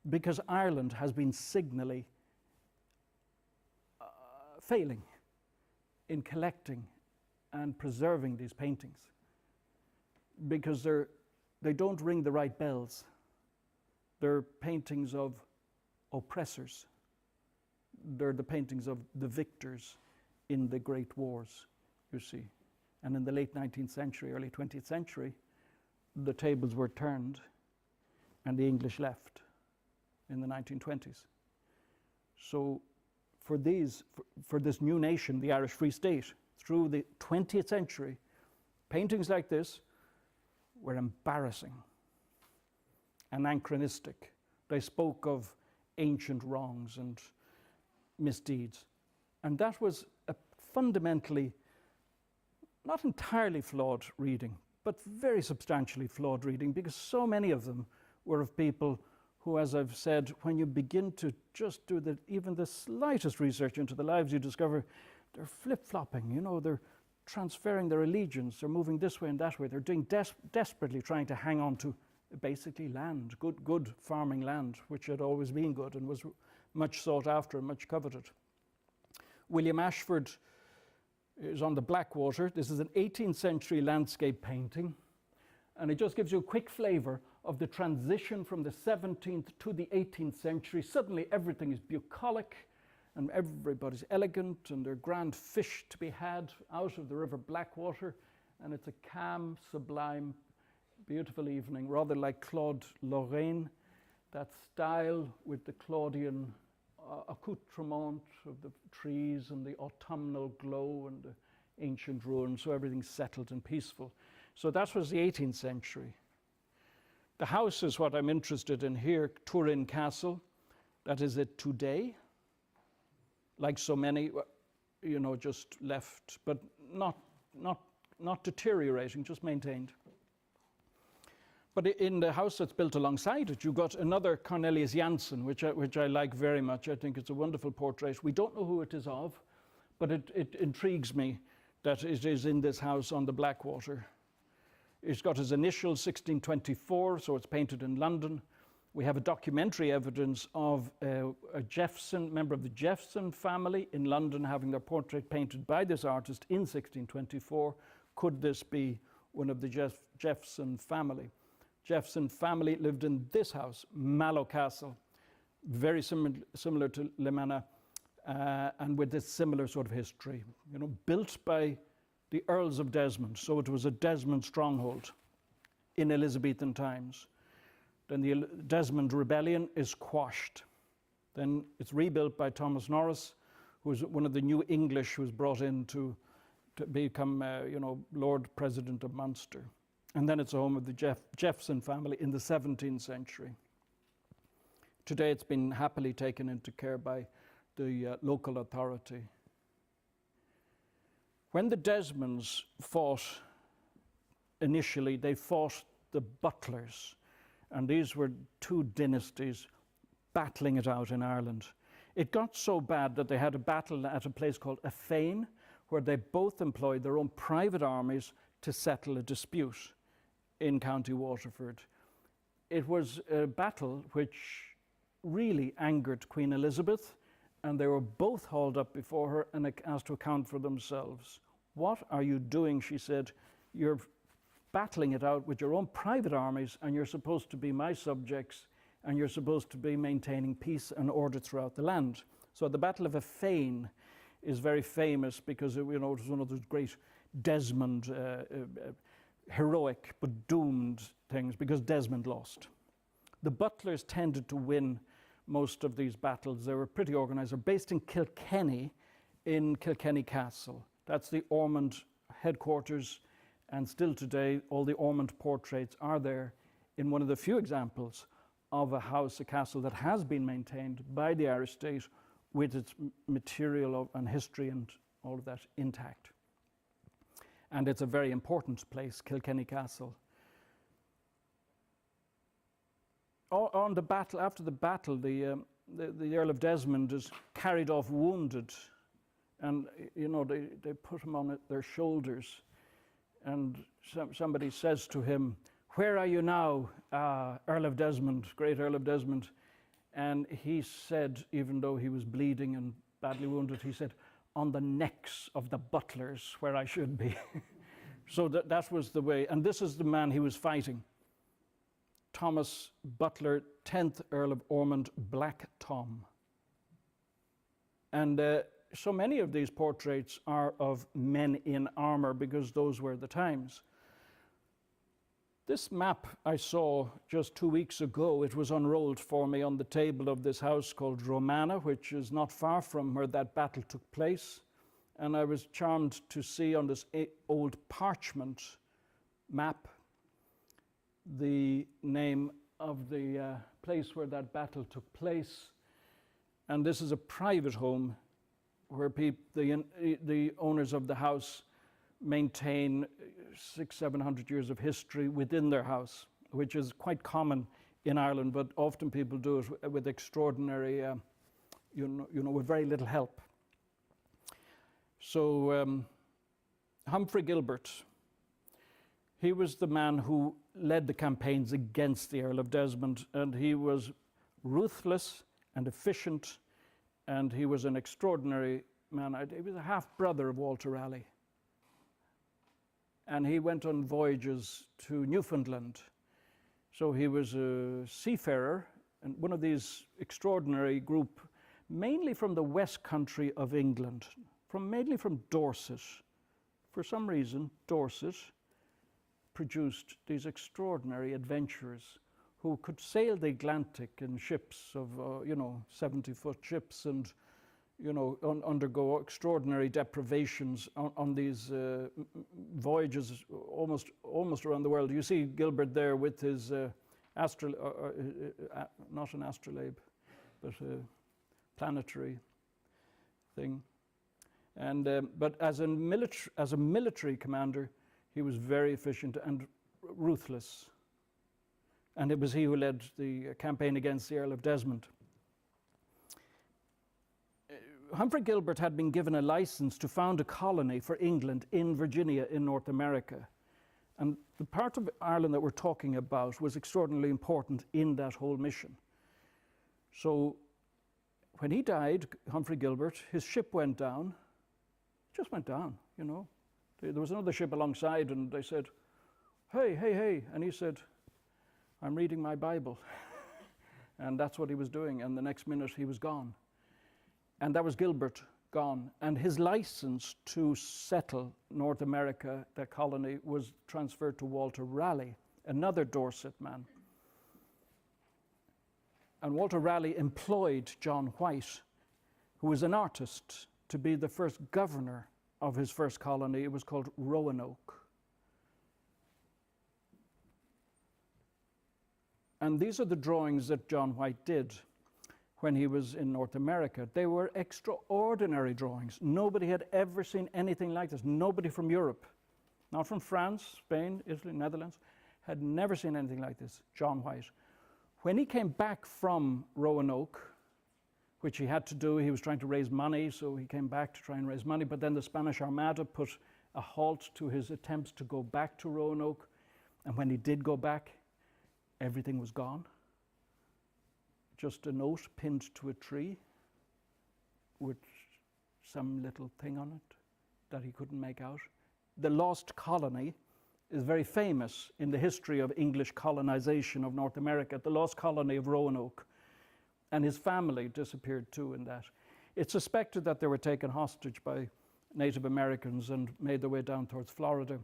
because Ireland has been signally failing in collecting and preserving these paintings, because they don't ring the right bells. They're paintings of oppressors. They're the paintings of the victors in the great wars, you see. And in the late 19th century, early 20th century, the tables were turned and the English left in the 1920s. So for this new nation, the Irish Free State, through the 20th century, paintings like this were embarrassing, anachronistic. They spoke of ancient wrongs and misdeeds. And that was a fundamentally, not entirely flawed reading, but very substantially flawed reading, because so many of them were of people who, as I've said, when you begin to just do even the slightest research into the lives, you discover they're flip-flopping, you know, they're transferring their allegiance, they're moving this way and that way, they're doing desperately trying to hang on to basically land, good farming land, which had always been good and was much sought after and much coveted. William Ashford is on the Blackwater. This is an 18th century landscape painting, and it just gives you a quick flavor of the transition from the 17th to the 18th century. Suddenly everything is bucolic and everybody's elegant, and there are grand fish to be had out of the River Blackwater, and it's a calm, sublime, beautiful evening, rather like Claude Lorraine, that style with the Claudian accoutrement of the trees and the autumnal glow and the ancient ruins, so everything's settled and peaceful. So that was the 18th century. The house is what I'm interested in here, Turin Castle. That is it today. Like so many, you know, just left, but not not deteriorating, just maintained. But in the house that's built alongside it, you've got another Cornelius Jansen, which I like very much. I think it's a wonderful portrait. We don't know who it is of, but it intrigues me that it is in this house on the Blackwater. It's got his initials, 1624, so it's painted in London. We have a documentary evidence of a Jeffson, member of the Jeffson family in London, having their portrait painted by this artist in 1624. Could this be one of the Jeffson family? Jeffson family lived in this house, Mallow Castle, very similar to Lemanna, and with this similar sort of history. You know, built by the Earls of Desmond, so it was a Desmond stronghold in Elizabethan times. Then the Desmond Rebellion is quashed. Then it's rebuilt by Thomas Norris, who was one of the new English who was brought in to become, Lord President of Munster. And then it's the home of the Jeffson family in the 17th century. Today it's been happily taken into care by the local authority. When the Desmonds fought initially, they fought the Butlers. And these were two dynasties battling it out in Ireland. It got so bad that they had a battle at a place called a Fane, where they both employed their own private armies to settle a dispute in County Waterford. It was a battle which really angered Queen Elizabeth, and they were both hauled up before her and asked to account for themselves. "What are you doing?" she said. "You're battling it out with your own private armies, and you're supposed to be my subjects, and you're supposed to be maintaining peace and order throughout the land." So the Battle of a Fane is very famous because it was one of those great Desmond, heroic but doomed things, because Desmond lost. The Butlers tended to win most of these battles. They were pretty organised. They're based in Kilkenny, in Kilkenny Castle. That's the Ormond headquarters. And still today, all the Ormond portraits are there in one of the few examples of a house, a castle that has been maintained by the Irish state with its material and history and all of that intact. And it's a very important place, Kilkenny Castle. On the battle, after the battle, the Earl of Desmond is carried off wounded, and they put him on their shoulders. And somebody says to him, "Where are you now, Earl of Desmond, great Earl of Desmond?" And he said, even though he was bleeding and badly wounded, he said, "On the necks of the Butlers, where I should be." So that was the way. And this is the man he was fighting. Thomas Butler, 10th Earl of Ormond, Black Tom. And so many of these portraits are of men in armour, because those were the times. This map I saw just 2 weeks ago. It was unrolled for me on the table of this house called Romana, which is not far from where that battle took place. And I was charmed to see on this old parchment map the name of the place where that battle took place. And this is a private home where the owners of the house maintain 600-700 years of history within their house, which is quite common in Ireland, but often people do it with extraordinary, with very little help. So Humphrey Gilbert, he was the man who led the campaigns against the Earl of Desmond, and he was ruthless and efficient, and he was an extraordinary man. He was a half-brother of Walter Raleigh. And he went on voyages to Newfoundland. So he was a seafarer, and one of these extraordinary group, mainly from the west country of England, mainly from Dorset. For some reason, Dorset produced these extraordinary adventurers who could sail the Atlantic in ships of, 70-foot ships, and, undergo extraordinary deprivations on these voyages almost around the world. You see Gilbert there with his not an astrolabe, but a planetary thing. And but as a military commander, He was very efficient and ruthless. And it was he who led the campaign against the Earl of Desmond. Humphrey Gilbert had been given a license to found a colony for England in Virginia in North America. And the part of Ireland that we're talking about was extraordinarily important in that whole mission. So when he died, Humphrey Gilbert, his ship went down, just went down, you know. There was another ship alongside and they said, hey, hey, hey. And he said, I'm reading my Bible. And that's what he was doing. And the next minute he was gone. And that was Gilbert gone. And his license to settle North America, that colony, was transferred to Walter Raleigh, another Dorset man. And Walter Raleigh employed John White, who was an artist, to be the first governor of his first colony. It was called Roanoke. And these are the drawings that John White did when he was in North America. They were extraordinary drawings. Nobody had ever seen anything like this. Nobody from Europe, not from France, Spain, Italy, Netherlands, had never seen anything like this. John White. When he came back from Roanoke, which he had to do, he was trying to raise money, so he came back to try and raise money, but then the Spanish Armada put a halt to his attempts to go back to Roanoke, and when he did go back, everything was gone. Just a note pinned to a tree with some little thing on it that he couldn't make out. The Lost Colony is very famous in the history of English colonization of North America, the Lost Colony of Roanoke. And his family disappeared too in that. It's suspected that they were taken hostage by Native Americans and made their way down towards Florida.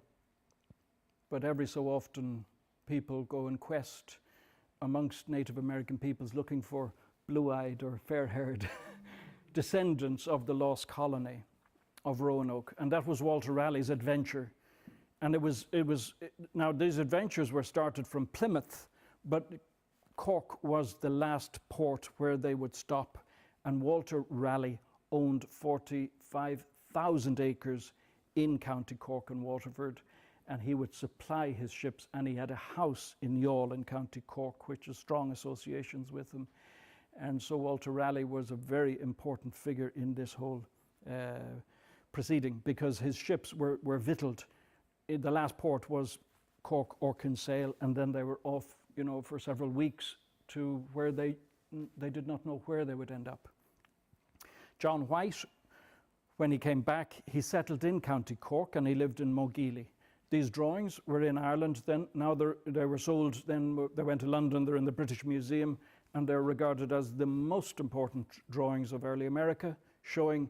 But every so often, people go in quest amongst Native American peoples looking for blue-eyed or fair-haired descendants of the lost colony of Roanoke. And that was Walter Raleigh's adventure. And now these adventures were started from Plymouth, but Cork was the last port where they would stop. And Walter Raleigh owned 45,000 acres in County Cork and Waterford. And he would supply his ships, and he had a house in Youghal in County Cork, which has strong associations with him. And so Walter Raleigh was a very important figure in this whole proceeding, because his ships were victualled. The last port was Cork or Kinsale, and then they were off, you know, for several weeks to where they did not know where they would end up. John White, when he came back, he settled in County Cork and he lived in Mogeely. These drawings were in Ireland then. Now they were sold, then they went to London, they're in the British Museum, and they're regarded as the most important drawings of early America, showing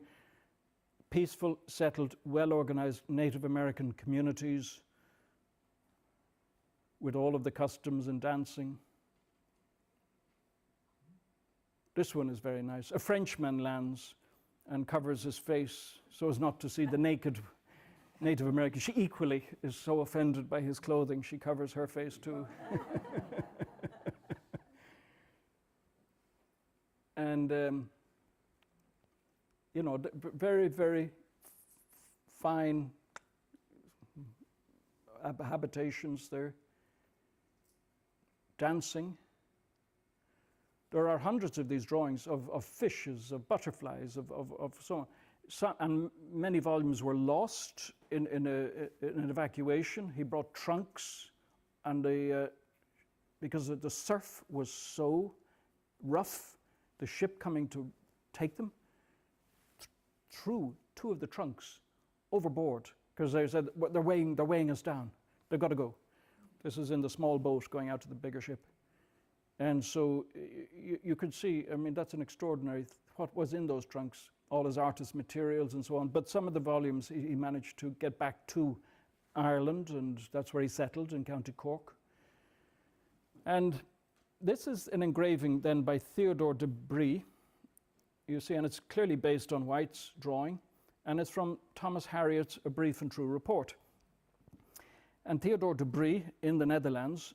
peaceful, settled, well-organized Native American communities with all of the customs and dancing. This one is very nice. A Frenchman lands and covers his face so as not to see the naked Native American. She equally is so offended by his clothing, she covers her face too. And, you know, very, very fine habitations there. Dancing. There are hundreds of these drawings of fishes, of butterflies, of so on. And many volumes were lost in an evacuation. He brought trunks, and because the surf was so rough, the ship coming to take them threw two of the trunks overboard, because they said, well, they're weighing us down. They've got to go. This is in the small boat going out to the bigger ship. And so you could see, I mean, that's an extraordinary, what was in those trunks, all his artist materials and so on. But some of the volumes he managed to get back to Ireland, and that's where he settled, in County Cork. And this is an engraving then by Theodore de Brie, you see, and it's clearly based on White's drawing, and it's from Thomas Harriot's A Brief and True Report. And Theodore de Brie in the Netherlands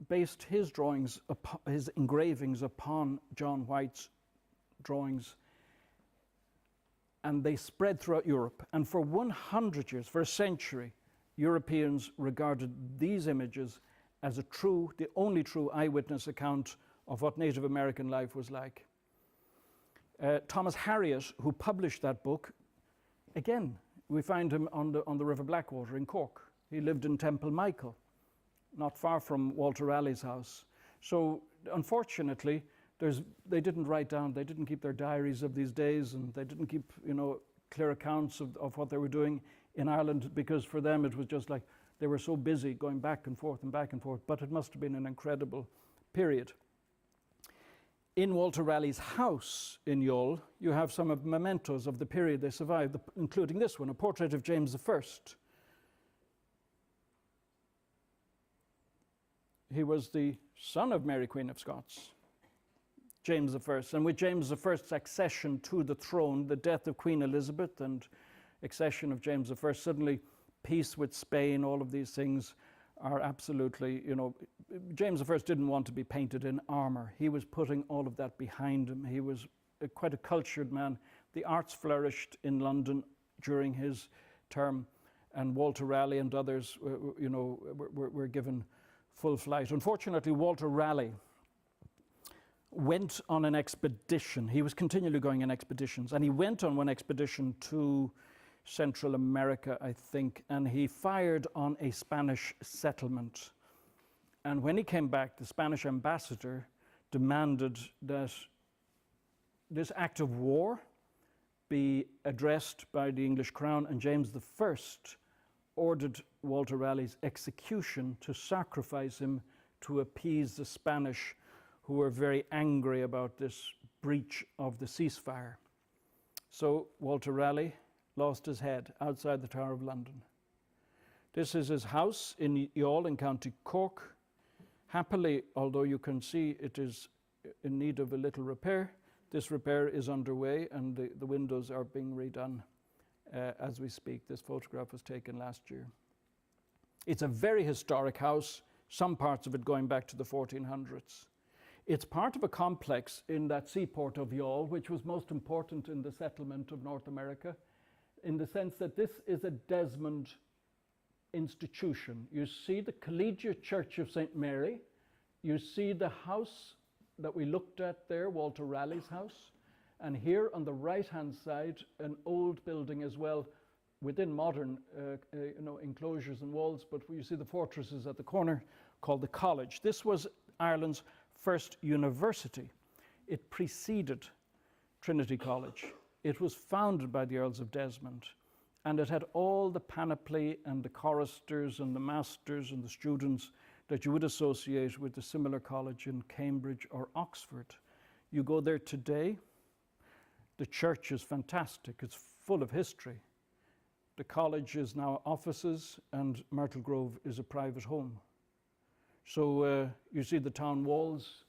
based his drawings, his engravings upon John White's drawings, and they spread throughout Europe. And for 100 years, for a century, Europeans regarded these images as the only true eyewitness account of what Native American life was like. Thomas Harriot, who published that book, again, we find him on the River Blackwater in Cork. He lived in Temple Michael, not far from Walter Raleigh's house. So unfortunately, they didn't write down, they didn't keep their diaries of these days, and they didn't keep, clear accounts of what they were doing in Ireland, because for them it was just like they were so busy going back and forth, but it must have been an incredible period. In Walter Raleigh's house in Youghal, you have some of the mementos of the period they survived, including this one, a portrait of James I. He was the son of Mary Queen of Scots, James I. And with James I's accession to the throne, the death of Queen Elizabeth and accession of James I, suddenly peace with Spain, all of these things are absolutely, James I didn't want to be painted in armor. He was putting all of that behind him. He was quite a cultured man. The arts flourished in London during his term, and Walter Raleigh and others, were given full flight. Unfortunately, Walter Raleigh went on an expedition. He was continually going on expeditions, and he went on one expedition to Central America, I think, and he fired on a Spanish settlement. And when he came back, the Spanish ambassador demanded that this act of war be addressed by the English crown, and James I ordered Walter Raleigh's execution to sacrifice him to appease the Spanish, who were very angry about this breach of the ceasefire. So Walter Raleigh lost his head outside the Tower of London. This is his house in Youghal in County Cork. Happily, although you can see it is in need of a little repair, this repair is underway, and the windows are being redone as we speak. This photograph was taken last year. It's a very historic house, some parts of it going back to the 1400s. It's part of a complex in that seaport of Youghal, which was most important in the settlement of North America, in the sense that this is a Desmond institution. You see the Collegiate Church of St. Mary. You see the house that we looked at there, Walter Raleigh's house. And here on the right-hand side, an old building as well, within modern enclosures and walls, but you see the fortresses at the corner called the College. This was Ireland's first university. It preceded Trinity College. It was founded by the Earls of Desmond, and it had all the panoply and the choristers and the masters and the students that you would associate with a similar college in Cambridge or Oxford. You go there today, the church is fantastic. It's full of history. The college is now offices, and Myrtle Grove is a private home. So you see the town walls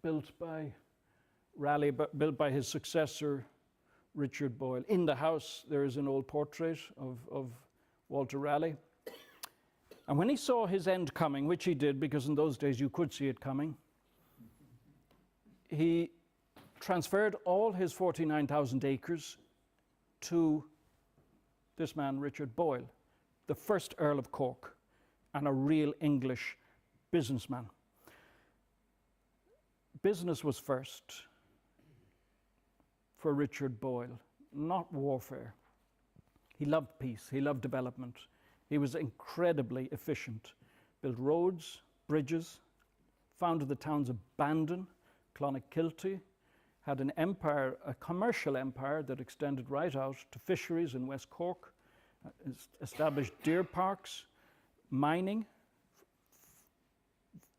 built by Raleigh, built by his successor, Richard Boyle. In the house, there is an old portrait of Walter Raleigh. And when he saw his end coming, which he did, because in those days you could see it coming, he transferred all his 49,000 acres to this man, Richard Boyle, the first Earl of Cork, and a real English businessman. Business was first for Richard Boyle, not warfare. He loved peace, he loved development. He was incredibly efficient, built roads, bridges, founded the towns of Bandon, Clonakilty, had an empire, a commercial empire that extended right out to fisheries in West Cork, established deer parks, mining,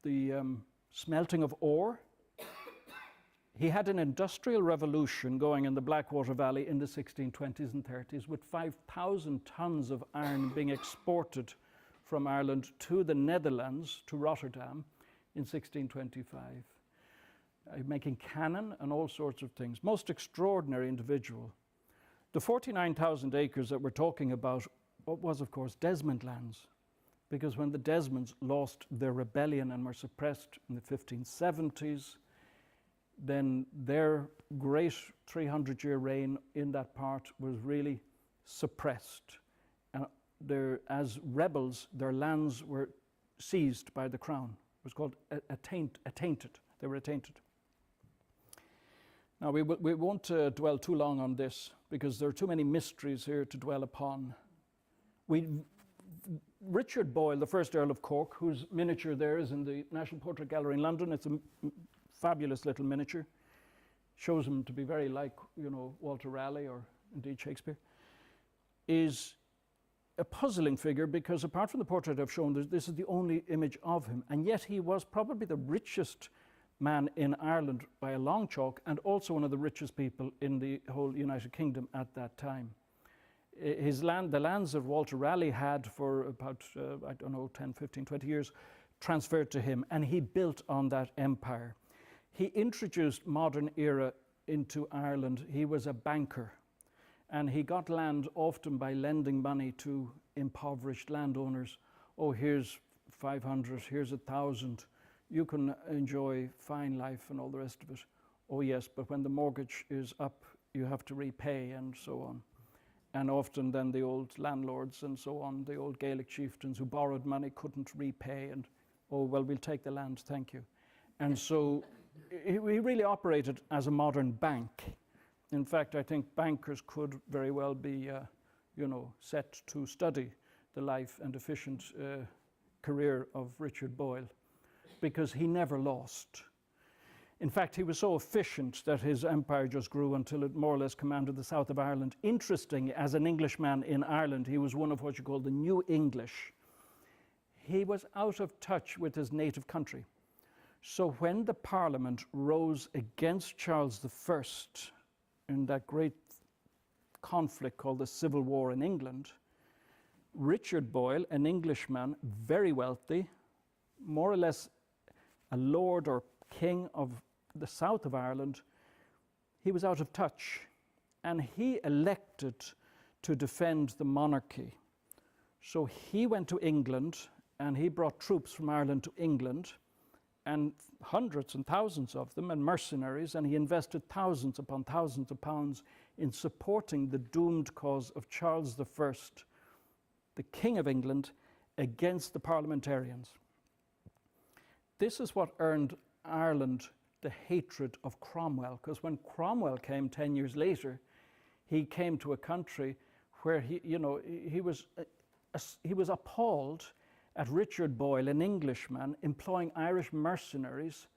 the smelting of ore. He had an industrial revolution going in the Blackwater Valley in the 1620s and 30s, with 5,000 tons of iron being exported from Ireland to the Netherlands, to Rotterdam, in 1625. Making cannon and all sorts of things. Most extraordinary individual. The 49,000 acres that we're talking about was, of course, Desmond lands, because when the Desmonds lost their rebellion and were suppressed in the 1570s, then their great 300-year reign in that part was really suppressed. And as rebels, their lands were seized by the crown. It was called attainted. They were attainted. Now, we won't dwell too long on this because there are too many mysteries here to dwell upon. Richard Boyle, the first Earl of Cork, whose miniature there is in the National Portrait Gallery in London, it's a fabulous little miniature, shows him to be very like, Walter Raleigh or indeed Shakespeare, is a puzzling figure because apart from the portrait I've shown, this is the only image of him, and yet he was probably the richest man in Ireland by a long chalk, and also one of the richest people in the whole United Kingdom at that time. The lands that Walter Raleigh had for about, 10, 15, 20 years, transferred to him, and he built on that empire. He introduced modern era into Ireland. He was a banker, and he got land often by lending money to impoverished landowners. Oh, here's 500, here's 1,000. You can enjoy fine life and all the rest of it. Oh yes, but when the mortgage is up, you have to repay and so on. And often then the old landlords and so on, the old Gaelic chieftains who borrowed money couldn't repay, and oh, well, we'll take the land, thank you. And so he really operated as a modern bank. In fact, I think bankers could very well be, set to study the life and efficient career of Richard Boyle, because he never lost. In fact, he was so efficient that his empire just grew until it more or less commanded the south of Ireland. Interesting, as an Englishman in Ireland, he was one of what you call the New English. He was out of touch with his native country. So when the Parliament rose against Charles I in that great conflict called the Civil War in England, Richard Boyle, an Englishman, very wealthy, more or less a lord or king of the south of Ireland, he was out of touch, and he elected to defend the monarchy. So he went to England, and he brought troops from Ireland to England, and hundreds and thousands of them, and mercenaries, and he invested thousands upon thousands of pounds in supporting the doomed cause of Charles I, the King of England, against the parliamentarians. This is what earned Ireland the hatred of Cromwell, because when Cromwell came 10 years later, he came to a country where he was appalled at Richard Boyle, an Englishman, employing Irish mercenaries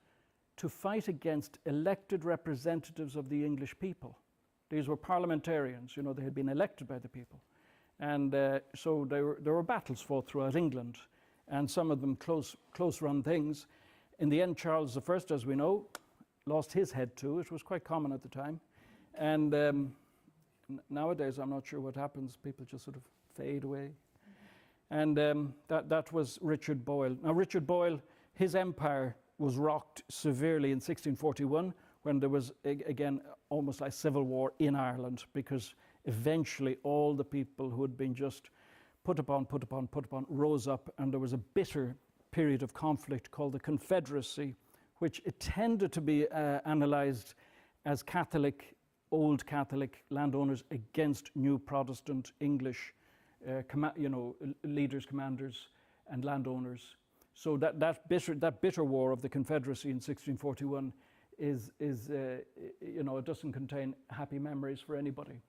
to fight against elected representatives of the English people. These were parliamentarians, they had been elected by the people. And so there were battles fought throughout England, and some of them close-run things. In the end, Charles I, as we know, lost his head too. It was quite common at the time. And nowadays, I'm not sure what happens. People just sort of fade away. And that was Richard Boyle. Now, Richard Boyle, his empire was rocked severely in 1641 when there was, again, almost like civil war in Ireland, because eventually all the people who had been just put upon, rose up, and there was a bitter period of conflict called the Confederacy, which it tended to be analysed as old Catholic landowners against new Protestant English leaders, commanders, and landowners. So that bitter war of the Confederacy in 1641 it doesn't contain happy memories for anybody.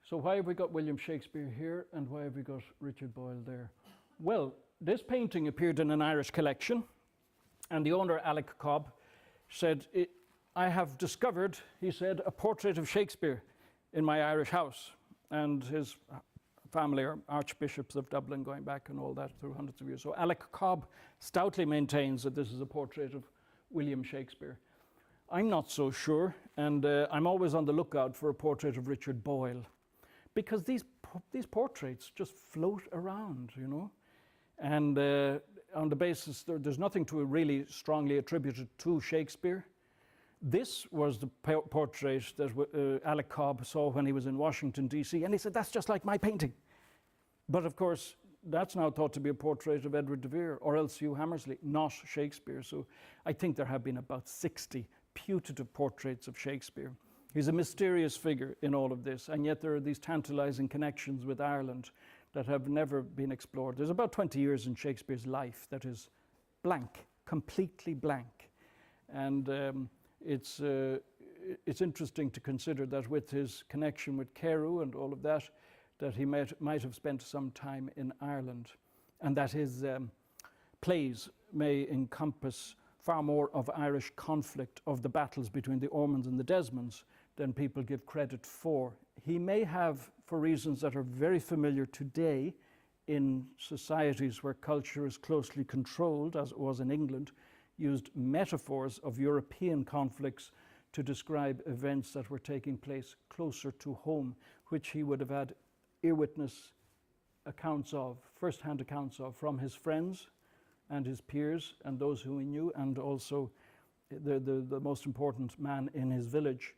So why have we got William Shakespeare here, and why have we got Richard Boyle there? Well, this painting appeared in an Irish collection, and the owner, Alec Cobb, said, I have discovered, he said, a portrait of Shakespeare in my Irish house. And his family are archbishops of Dublin going back and all that through hundreds of years. So Alec Cobb stoutly maintains that this is a portrait of William Shakespeare. I'm not so sure, and I'm always on the lookout for a portrait of Richard Boyle, because these portraits just float around, and on the basis there's nothing to really strongly attribute it to Shakespeare. This was the portrait that Alec Cobb saw when he was in Washington, D.C., and he said, that's just like my painting. But of course, that's now thought to be a portrait of Edward de Vere or else Hugh Hammersley, not Shakespeare. So I think there have been about 60 putative portraits of Shakespeare. He's a mysterious figure in all of this, and yet there are these tantalizing connections with Ireland. that have never been explored. There's about 20 years in Shakespeare's life that is blank, completely blank. And it's interesting to consider that with his connection with Carew and all of that, that he might have spent some time in Ireland, and that his plays may encompass far more of Irish conflict, of the battles between the Ormonds and the Desmonds, than people give credit for. He may have, for reasons that are very familiar today in societies where culture is closely controlled, as it was in England, used metaphors of European conflicts to describe events that were taking place closer to home, which he would have had earwitness accounts of, first-hand accounts of, from his friends and his peers and those who he knew, and also the most important man in his village,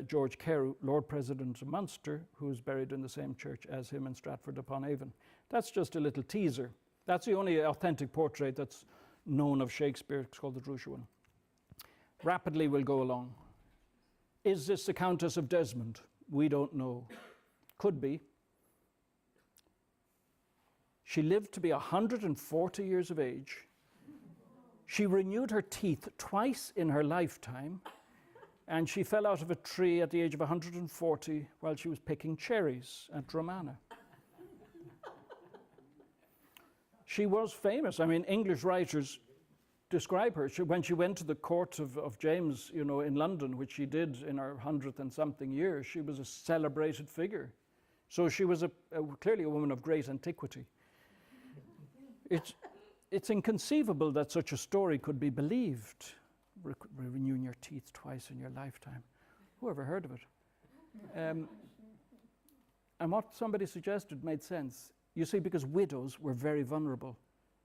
George Carew, Lord President of Munster, who's buried in the same church as him in Stratford-upon-Avon. That's just a little teaser. That's the only authentic portrait that's known of Shakespeare. It's called the Drushuan. Rapidly we'll go along. Is this the Countess of Desmond? We don't know. Could be. She lived to be 140 years of age. She renewed her teeth twice in her lifetime, and she fell out of a tree at the age of 140 while she was picking cherries at Dromana. She was famous. I mean, English writers describe her. When she went to the court of James, you know, in London, which she did in her 100th and something years, she was a celebrated figure. So she was clearly a woman of great antiquity. It's inconceivable that such a story could be believed. Renewing your teeth twice in your lifetime. Who ever heard of it? And what somebody suggested made sense. You see, because widows were very vulnerable.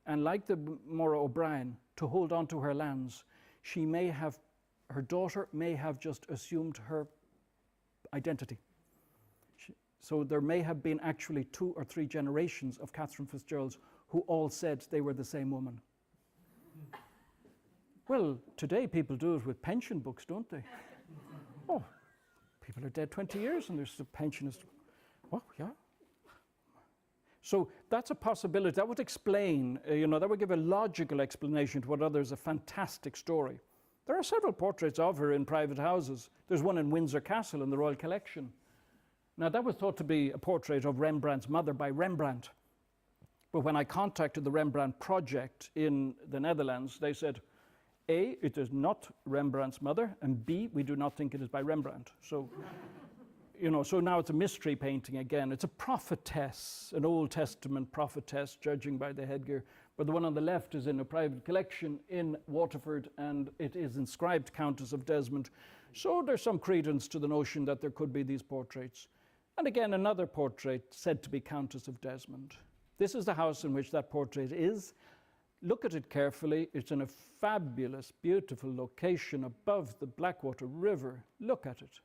And like the Maura O'Brien, to hold on to her lands, her daughter may have just assumed her identity. So there may have been actually 2 or 3 generations of Catherine Fitzgeralds who all said they were the same woman. Well, today people do it with pension books, don't they? Oh, people are dead 20 years and there's a pensionist. Oh, yeah. So that's a possibility. That would explain, that would give a logical explanation to what others a fantastic story. There are several portraits of her in private houses. There's one in Windsor Castle in the Royal Collection. Now, that was thought to be a portrait of Rembrandt's mother by Rembrandt. But when I contacted the Rembrandt project in the Netherlands, they said, A, it is not Rembrandt's mother, and B, we do not think it is by Rembrandt. So, so now it's a mystery painting again. It's a prophetess, an Old Testament prophetess, judging by the headgear. But the one on the left is in a private collection in Waterford, and it is inscribed Countess of Desmond. So there's some credence to the notion that there could be these portraits. And again, another portrait said to be Countess of Desmond. This is the house in which that portrait is. Look at it carefully. It's in a fabulous, beautiful location above the Blackwater River. Look at it.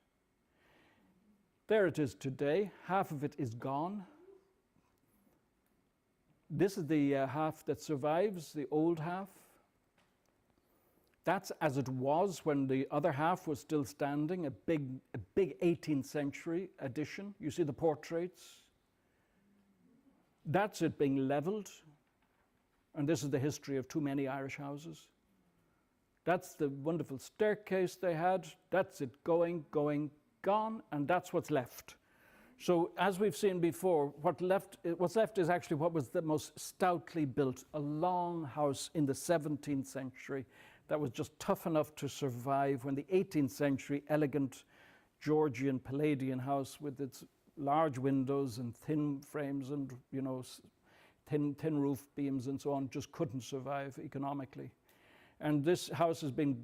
There it is today. Half of it is gone. This is the half that survives, the old half. That's as it was when the other half was still standing, a big 18th century addition. You see the portraits. That's it being leveled. And this is the history of too many Irish houses. That's the wonderful staircase they had. That's it going, gone, and that's what's left. So as we've seen before, what's left is actually what was the most stoutly built, a long house in the 17th century that was just tough enough to survive when the 18th century elegant Georgian Palladian house with its large windows and thin frames and thin roof beams and so on just couldn't survive economically. And this house has been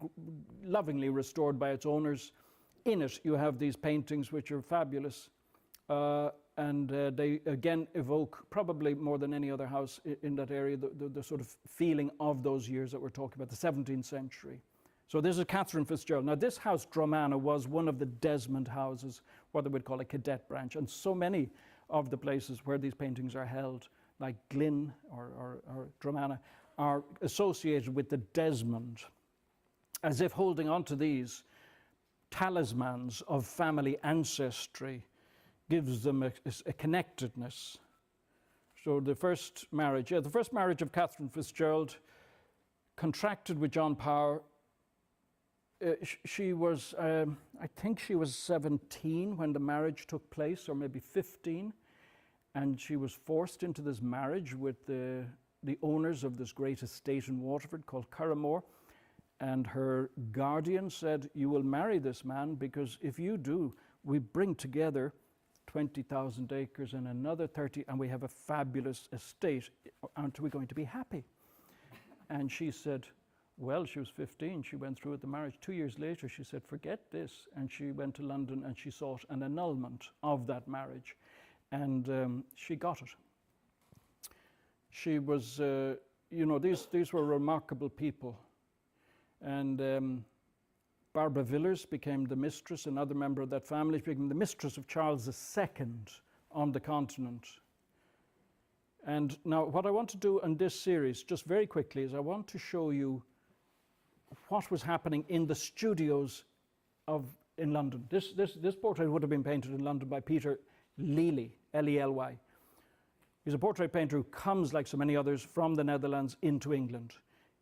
lovingly restored by its owners. In it you have these paintings which are fabulous, and they again evoke, probably more than any other house in that area, the sort of feeling of those years that we're talking about, the 17th century. So this is Catherine Fitzgerald. Now this house, Dromana, was one of the Desmond houses, what they would call a cadet branch, and so many of the places where these paintings are held, like Glynn or Dromana, are associated with the Desmond, as if holding on to these talismans of family ancestry gives them a connectedness. So the first marriage, the first marriage of Catherine Fitzgerald, contracted with John Power. She was, I think she was 17 when the marriage took place, or maybe 15. And she was forced into this marriage with the owners of this great estate in Waterford called Curramore. And her guardian said, you will marry this man, because if you do, we bring together 20,000 acres and another 30, and we have a fabulous estate. Aren't we going to be happy? And she said, well, she was 15. She went through with the marriage. 2 years later, she said, forget this. And she went to London and she sought an annulment of that marriage. And she got it. She was, you know, these were remarkable people. And Barbara Villers became the mistress, another member of that family. She became the mistress of Charles II on the continent. And now what I want to do in this series, just very quickly, is I want to show you what was happening in the studios in London. This portrait would have been painted in London by Peter Lely, L-E-L-Y. He's a portrait painter who comes, like so many others, from the Netherlands into England.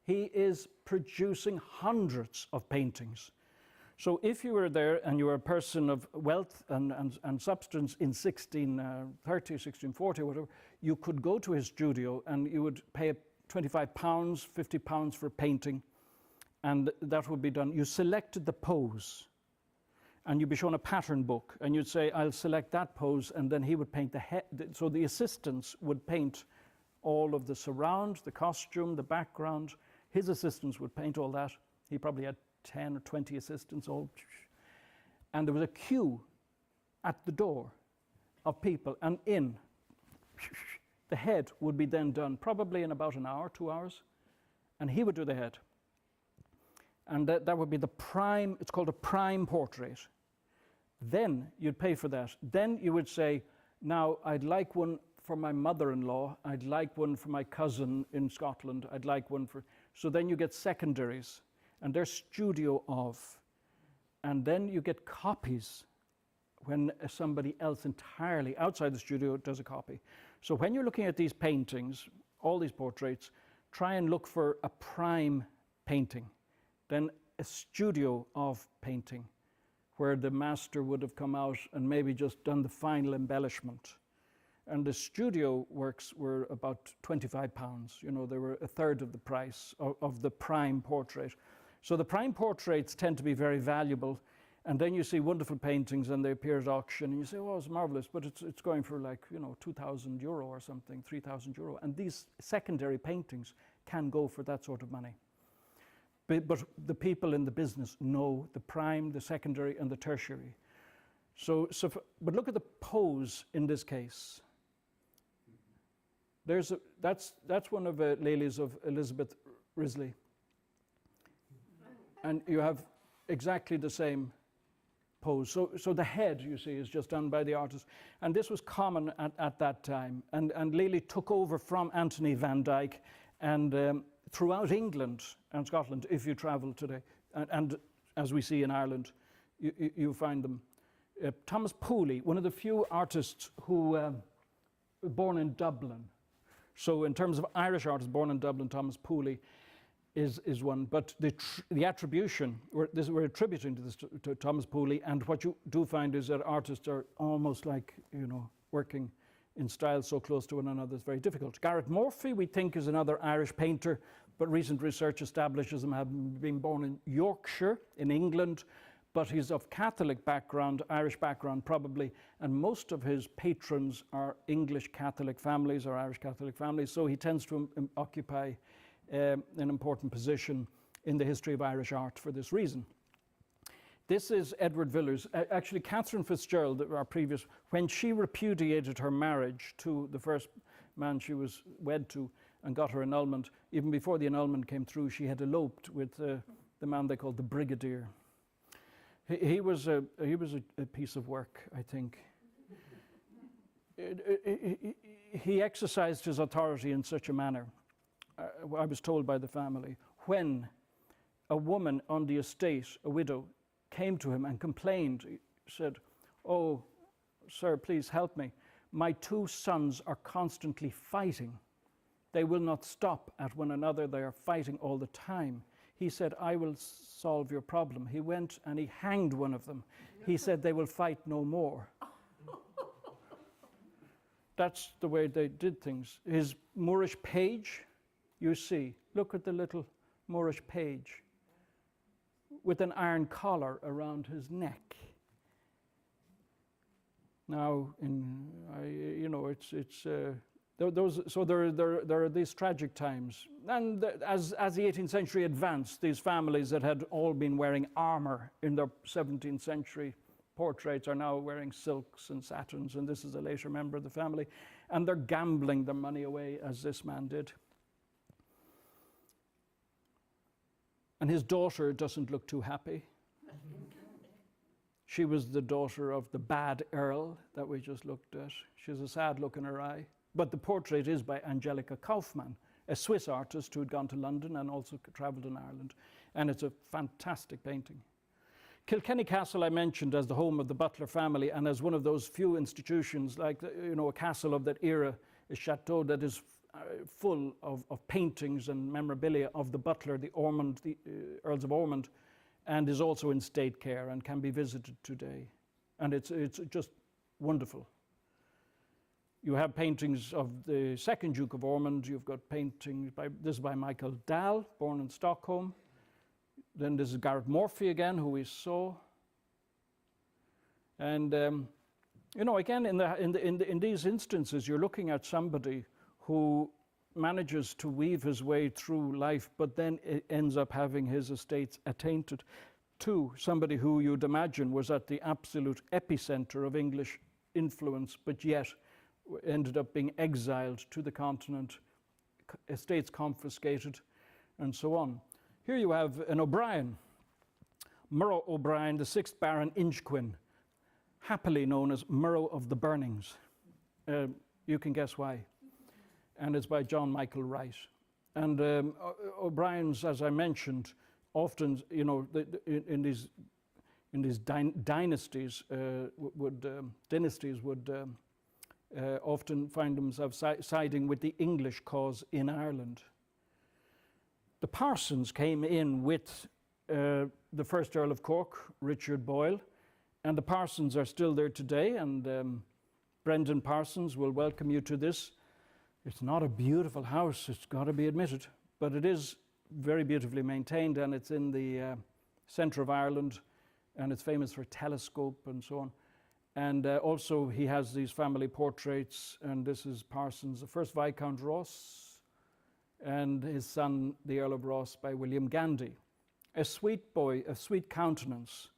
He is producing hundreds of paintings. So if you were there and you were a person of wealth and substance in 1630, 1640, whatever, you could go to his studio and you would pay £25, £50 for painting, and that would be done. You selected the pose, and you'd be shown a pattern book, and you'd say, I'll select that pose, and then he would paint the head. So the assistants would paint all of the surround, the costume, the background. His assistants would paint all that. He probably had 10 or 20 assistants all. And there was a queue at the door of people, and in the head would be then done probably in about an hour, 2 hours, and he would do the head. And that would be the prime, it's called a prime portrait. Then you'd pay for that. Then you would say, now I'd like one for my mother-in-law, I'd like one for my cousin in Scotland, I'd like one for... So then you get secondaries, and they're studio of. And then you get copies when somebody else entirely outside the studio does a copy. So when you're looking at these paintings, all these portraits, try and look for a prime painting, then a studio of painting, where the master would have come out and maybe just done the final embellishment. And the studio works were about £25. You know, they were a third of the price of the prime portrait. So the prime portraits tend to be very valuable. And then you see wonderful paintings and they appear at auction and you say, oh, it's marvelous, but it's going for like, you know, €2,000 or something, €3,000. And these secondary paintings can go for that sort of money. But the people in the business know the prime, the secondary, and the tertiary. But look at the pose in this case. That's one of Lely's of Elizabeth Risley. And you have exactly the same pose. So the head, you see, is just done by the artist. And this was common at that time. And Lely took over from Anthony van Dyck, and throughout England and Scotland, if you travel today, and as we see in Ireland, you find them. Thomas Pooley, one of the few artists who were born in Dublin. So in terms of Irish artists born in Dublin, Thomas Pooley is one. But the attribution, we're attributing to this to Thomas Pooley, and what you do find is that artists are almost like, you know, working in styles so close to one another, it's very difficult. Garrett Morphy, we think, is another Irish painter, but recent research establishes him having been born in Yorkshire, in England, but he's of Catholic background, Irish background probably, and most of his patrons are English Catholic families or Irish Catholic families, so he tends to occupy an important position in the history of Irish art for this reason. This is Edward Villers. Actually, Catherine Fitzgerald, our previous, when she repudiated her marriage to the first man she was wed to and got her annulment, even before the annulment came through, she had eloped with the man they called the Brigadier. He was a piece of work, I think. He exercised his authority in such a manner, I was told by the family, when a woman on the estate, a widow, came to him and complained, he said, oh, sir, please help me. My 2 sons are constantly fighting. They will not stop at one another. They are fighting all the time. He said, I will solve your problem. He went and he hanged one of them. He said, they will fight no more. That's the way they did things. His Moorish page, you see, look at the little Moorish page with an iron collar around his neck. Now, there are these tragic times. And as the 18th century advanced, these families that had all been wearing armor in their 17th century portraits are now wearing silks and satins, and this is a later member of the family, and they're gambling their money away, as this man did. And his daughter doesn't look too happy. She was the daughter of the bad Earl that we just looked at. She has a sad look in her eye. But the portrait is by Angelica Kauffmann, a Swiss artist who had gone to London and also traveled in Ireland. And it's a fantastic painting. Kilkenny Castle I mentioned as the home of the Butler family and as one of those few institutions, like a castle of that era, a chateau that is full of paintings and memorabilia of the Butler, the Ormond, the Earls of Ormond, and is also in state care and can be visited today. And it's just wonderful. You have paintings of the second Duke of Ormond. You've got paintings this is by Michael Dahl, born in Stockholm. Then this is Garrett Morphy again, who we saw. And again, in these instances, you're looking at somebody who manages to weave his way through life, but then it ends up having his estates attainted to somebody who you'd imagine was at the absolute epicenter of English influence, but yet ended up being exiled to the continent, estates confiscated, and so on. Here you have an O'Brien, Murrough O'Brien, the 6th Baron Inchquin, happily known as Murrough of the Burnings. You can guess why. And it's by John Michael Wright. And O'Briens, as I mentioned, often, in these dynasties would often find themselves siding with the English cause in Ireland. The Parsons came in with the first Earl of Cork, Richard Boyle, and the Parsons are still there today, and Brendan Parsons will welcome you to this. It's not a beautiful house, it's got to be admitted, but it is very beautifully maintained, and it's in the centre of Ireland, and it's famous for a telescope and so on. And also he has these family portraits, and this is Parsons, the first Viscount Ross, and his son, the Earl of Ross, by William Gandy. A sweet boy, a sweet countenance.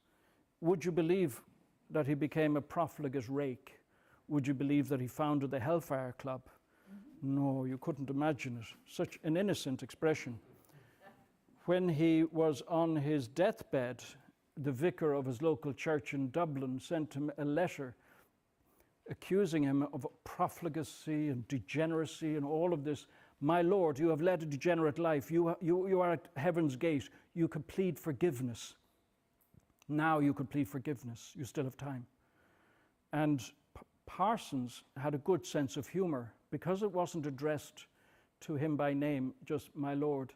Would you believe that he became a profligate rake? Would you believe that he founded the Hellfire Club? No, you couldn't imagine it. Such an innocent expression. When he was on his deathbed, the vicar of his local church in Dublin sent him a letter accusing him of profligacy and degeneracy and all of this. My Lord, you have led a degenerate life. You are at heaven's gate. You could plead forgiveness. Now you could plead forgiveness. You still have time. And Parsons had a good sense of humor. Because it wasn't addressed to him by name, just my Lord,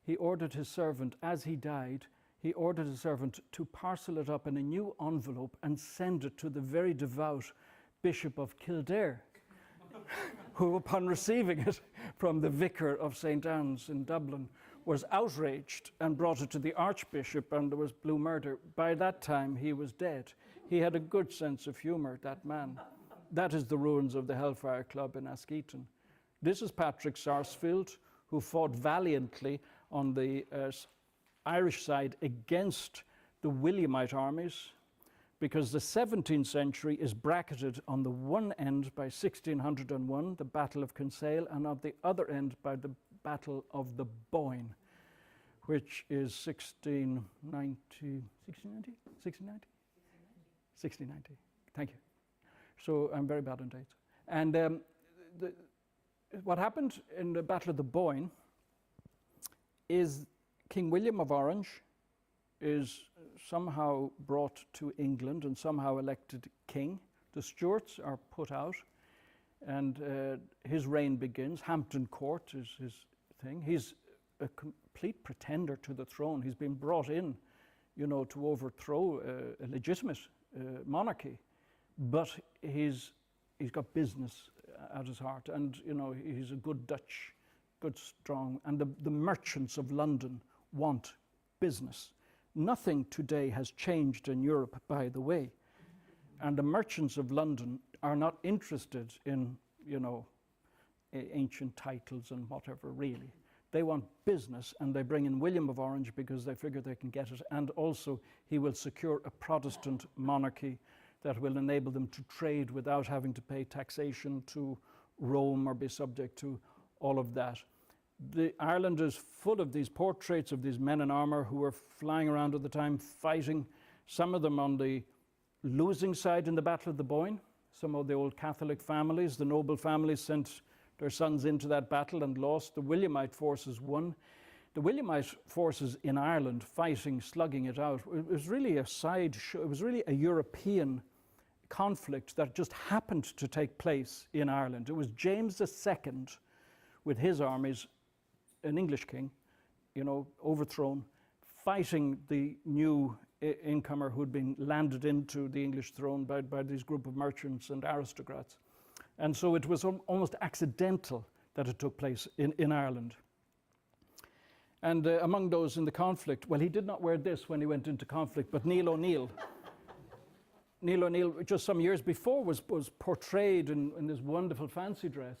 he ordered his servant, as he died, he ordered his servant to parcel it up in a new envelope and send it to the very devout Bishop of Kildare, who, upon receiving it from the vicar of St. Anne's in Dublin, was outraged and brought it to the Archbishop, and there was blue murder. By that time, he was dead. He had a good sense of humor, that man. That is the ruins of the Hellfire Club in Askeaton. This is Patrick Sarsfield, who fought valiantly on the Irish side against the Williamite armies, because the 17th century is bracketed on the one end by 1601, the Battle of Kinsale, and on the other end by the Battle of the Boyne, which is 1690. Thank you. So I'm very bad on dates. And what happened in the Battle of the Boyne is King William of Orange is somehow brought to England and somehow elected king. The Stuarts are put out, And his reign begins. Hampton Court is his thing. He's a complete pretender to the throne. He's been brought in, you know, to overthrow a legitimate monarchy. But he's got business at his heart. And, you know, he's a good Dutch, good, strong. And the merchants of London want business. Nothing today has changed in Europe, by the way. And the merchants of London are not interested in, you know, ancient titles and whatever, really. They want business, and they bring in William of Orange because they figure they can get it. And also, he will secure a Protestant monarchy that will enable them to trade without having to pay taxation to Rome or be subject to all of that. Ireland is full of these portraits of these men in armour who were flying around at the time, fighting, some of them on the losing side in the Battle of the Boyne. Some of the old Catholic families, the noble families, sent their sons into that battle and lost. The Williamite forces won. The Williamite forces in Ireland fighting, slugging it out, it was really a side show. It was really a European conflict that just happened to take place in Ireland. It was James II with his armies, an English king, you know, overthrown, fighting the new incomer who'd been landed into the English throne by this group of merchants and aristocrats. And so it was almost accidental that it took place in Ireland. And among those in the conflict, well, he did not wear this when he went into conflict, but Neil O'Neill. Neil O'Neill, just some years before, was portrayed in this wonderful fancy dress.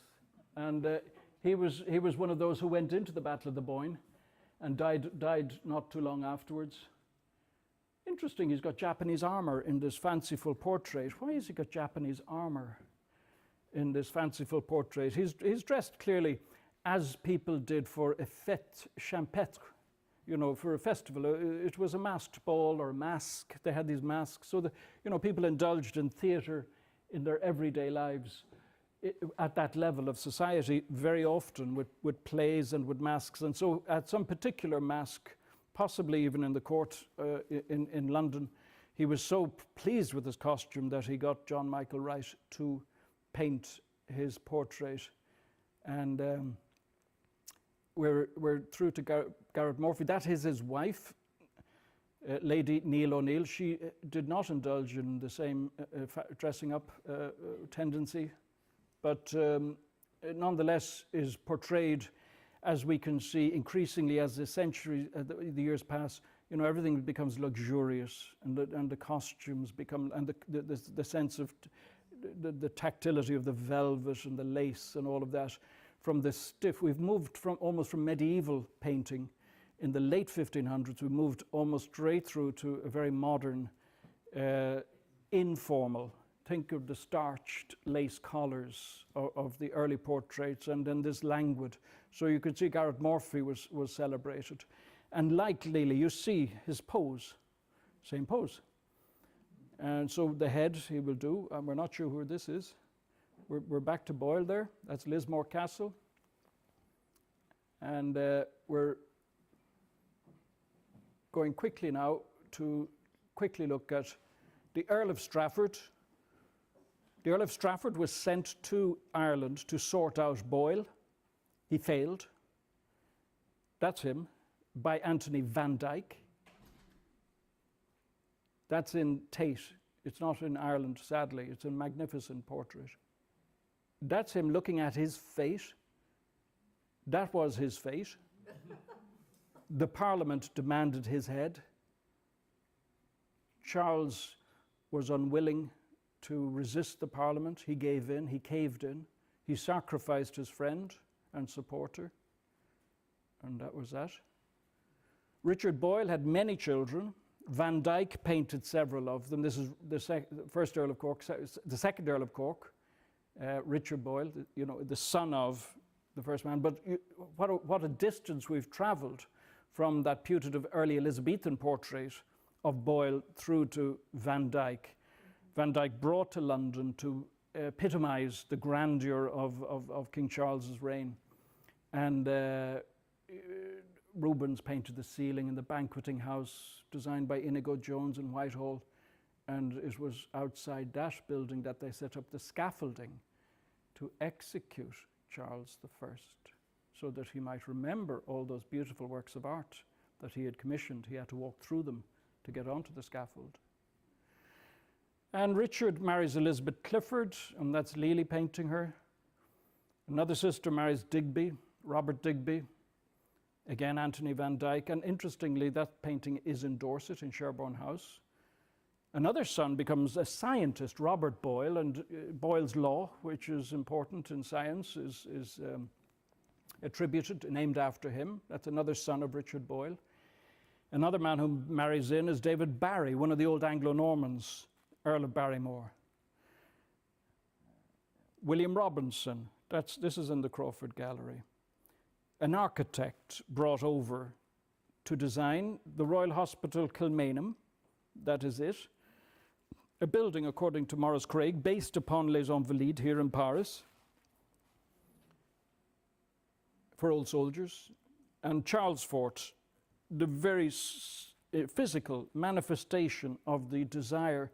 And he was one of those who went into the Battle of the Boyne and died not too long afterwards. Interesting, he's got Japanese armor in this fanciful portrait. Why has he got Japanese armor in this fanciful portrait? He's dressed clearly as people did for a fête champêtre, you know, for a festival. It was a masked ball or a mask. They had these masks. So, you know, people indulged in theatre in their everyday lives at that level of society very often with plays and with masks. And so at some particular masque, possibly even in the court in London, he was so pleased with his costume that he got John Michael Wright to paint his portrait. And we're through to Garrett Morphy. That is his wife, Lady Neil O'Neill. She did not indulge in the same dressing up tendency, but nonetheless is portrayed, as we can see, increasingly as the century, the years pass. You know, everything becomes luxurious, and the costumes become, and the sense of the tactility of the velvet and the lace and all of that. From the stiff, we've moved from almost from medieval painting in the late 1500s. We moved almost straight through to a very modern, informal. Think of the starched lace collars of the early portraits, and then this languid. So you could see Garrett Morphy was celebrated. And like Lely, you see his pose, same pose. And so the head he will do, and we're not sure who this is. We're back to Boyle there. That's Lismore Castle. And we're going quickly now to quickly look at the Earl of Strafford. The Earl of Strafford was sent to Ireland to sort out Boyle. He failed. That's him, by Anthony Van Dyck. That's in Tate. It's not in Ireland, sadly. It's a magnificent portrait. That's him looking at his fate. That was his fate. The Parliament demanded his head. Charles was unwilling to resist the Parliament. He gave in, he caved in. He sacrificed his friend and supporter. And that was that. Richard Boyle had many children. Van Dyck painted several of them. This is the first Earl of Cork, the second Earl of Cork, Richard Boyle, you know, the son of the first man. But what a distance we've traveled from that putative early Elizabethan portrait of Boyle through to Van Dyck. Van Dyck brought to London to epitomize the grandeur of King Charles's reign. And Rubens painted the ceiling in the banqueting house designed by Inigo Jones in Whitehall. And it was outside that building that they set up the scaffolding to execute Charles I, so that he might remember all those beautiful works of art that he had commissioned. He had to walk through them to get onto the scaffold. And Richard marries Elizabeth Clifford, and that's Lely painting her. Another sister marries Digby, Robert Digby, again Anthony van Dyck, and interestingly that painting is in Dorset in Sherborne House. Another son becomes a scientist, Robert Boyle, and Boyle's law, which is important in science, is attributed, named after him. That's another son of Richard Boyle. Another man who marries in is David Barry, one of the old Anglo-Normans, Earl of Barrymore. William Robinson, this is in the Crawford Gallery. An architect brought over to design the Royal Hospital Kilmainham, that is it. A building, according to Maurice Craig, based upon Les Invalides here in Paris for old soldiers. And Charles Fort, the very physical manifestation of the desire,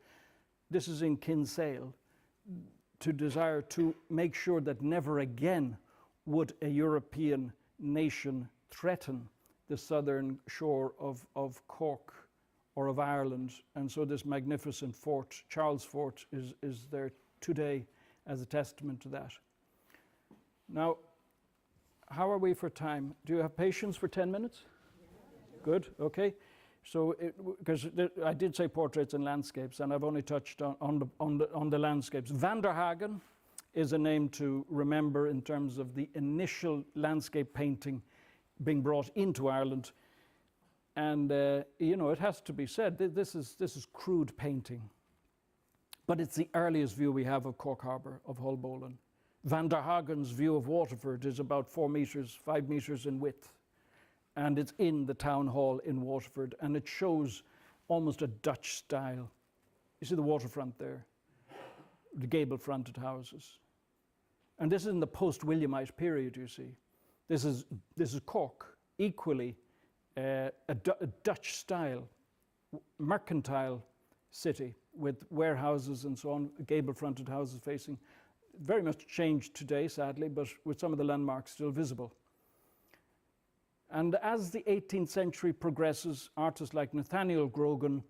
this is in Kinsale, to desire to make sure that never again would a European nation threaten the southern shore of Cork or of Ireland. And so this magnificent fort, Charles Fort, is there today as a testament to that. Now, how are we for time? Do you have patience for 10 minutes? Good, okay. So, because I did say portraits and landscapes, and I've only touched on the landscapes. Van der Hagen is a name to remember in terms of the initial landscape painting being brought into Ireland. And you know, it has to be said, this is crude painting, but it's the earliest view we have of Cork Harbour, of Holbolin. Van der Hagen's view of Waterford is about 4 meters, 5 meters in width. And it's in the town hall in Waterford, and it shows almost a Dutch style. You see the waterfront there, the gable-fronted houses. And this is in the post-Williamite period, you see. This is Cork, equally a Dutch style, mercantile city with warehouses and so on, gable-fronted houses facing. Very much changed today, sadly, but with some of the landmarks still visible. And as the 18th century progresses, artists like Nathaniel Grogan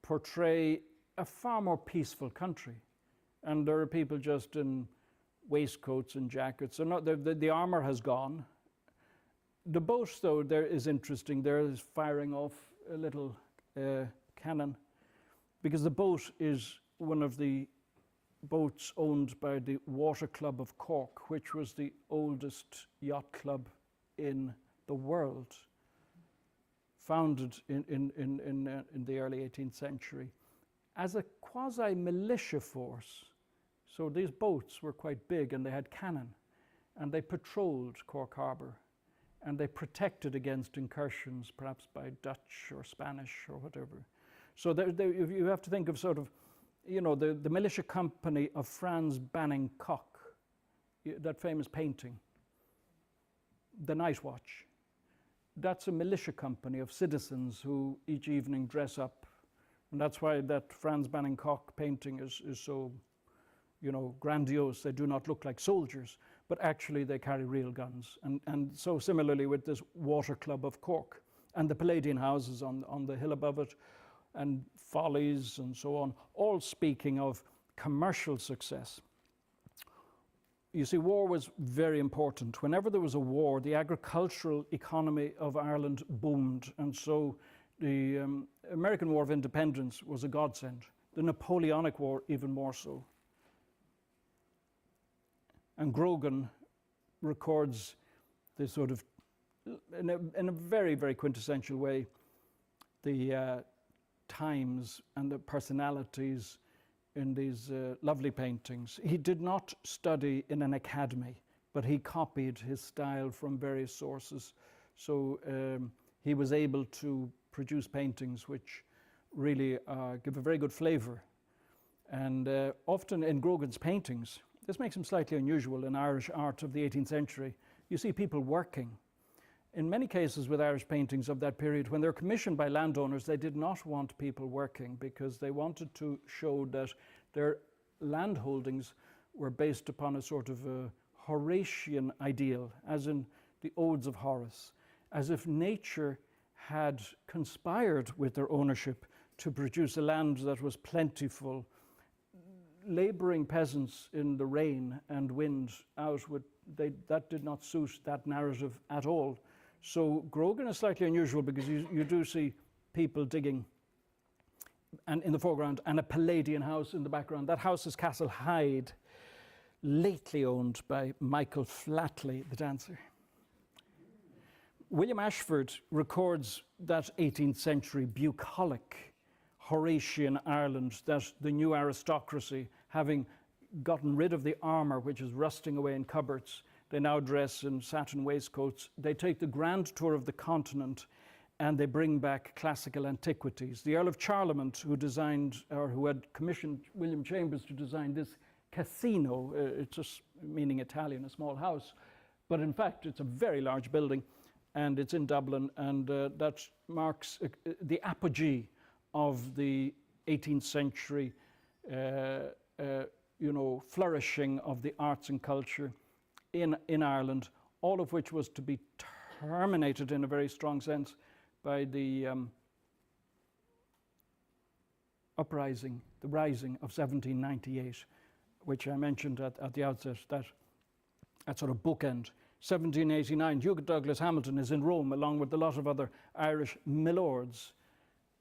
portray a far more peaceful country. And there are people just in waistcoats and jackets. So the armor has gone. The boat, though, there is interesting. There is firing off a little cannon, because the boat is one of the boats owned by the Water Club of Cork, which was the oldest yacht club in the world, founded in the early 18th century as a quasi-militia force. So these boats were quite big, and they had cannon, and they patrolled Cork Harbour, and they protected against incursions, perhaps by Dutch or Spanish or whatever. So you have to think of sort of, you know, the militia company of Franz Banning Koch, that famous painting, The Night Watch. That's a militia company of citizens who each evening dress up. And that's why that Franz Banning Koch painting is so, you know, grandiose. They do not look like soldiers, but actually they carry real guns. And so similarly with this Water Club of Cork and the Palladian houses on the hill above it, and Follies and so on, all speaking of commercial success. You see, war was very important. Whenever there was a war, the agricultural economy of Ireland boomed, and so the American War of Independence was a godsend. The Napoleonic War even more so. And Grogan records this sort of, in a very, very quintessential way, the times and the personalities in these lovely paintings. He did not study in an academy, but he copied his style from various sources. So he was able to produce paintings which really give a very good flavor. And often in Grogan's paintings, this makes him slightly unusual in Irish art of the 18th century, you see people working. In many cases with Irish paintings of that period, when they're commissioned by landowners, they did not want people working because they wanted to show that their land holdings were based upon a sort of a Horatian ideal, as in the Odes of Horace, as if nature had conspired with their ownership to produce a land that was plentiful, labouring peasants in the rain and wind out with, that did not suit that narrative at all. So Grogan is slightly unusual because you do see people digging and in the foreground and a Palladian house in the background. That house is Castle Hyde, lately owned by Michael Flatley, the dancer. William Ashford records that 18th century bucolic Horatian Ireland, that the new aristocracy, having gotten rid of the armour which is rusting away in cupboards, they now dress in satin waistcoats. They take the grand tour of the continent and they bring back classical antiquities. The Earl of Charlemont, who designed, or who had commissioned William Chambers to design this casino, it's just meaning Italian, a small house, but in fact it's a very large building and it's in Dublin, and that marks the apogee of the 18th century flourishing of the arts and culture in Ireland, all of which was to be terminated in a very strong sense by the uprising, the rising of 1798, which I mentioned at the outset, that sort of bookend. 1789, Hugh Douglas Hamilton is in Rome along with a lot of other Irish milords,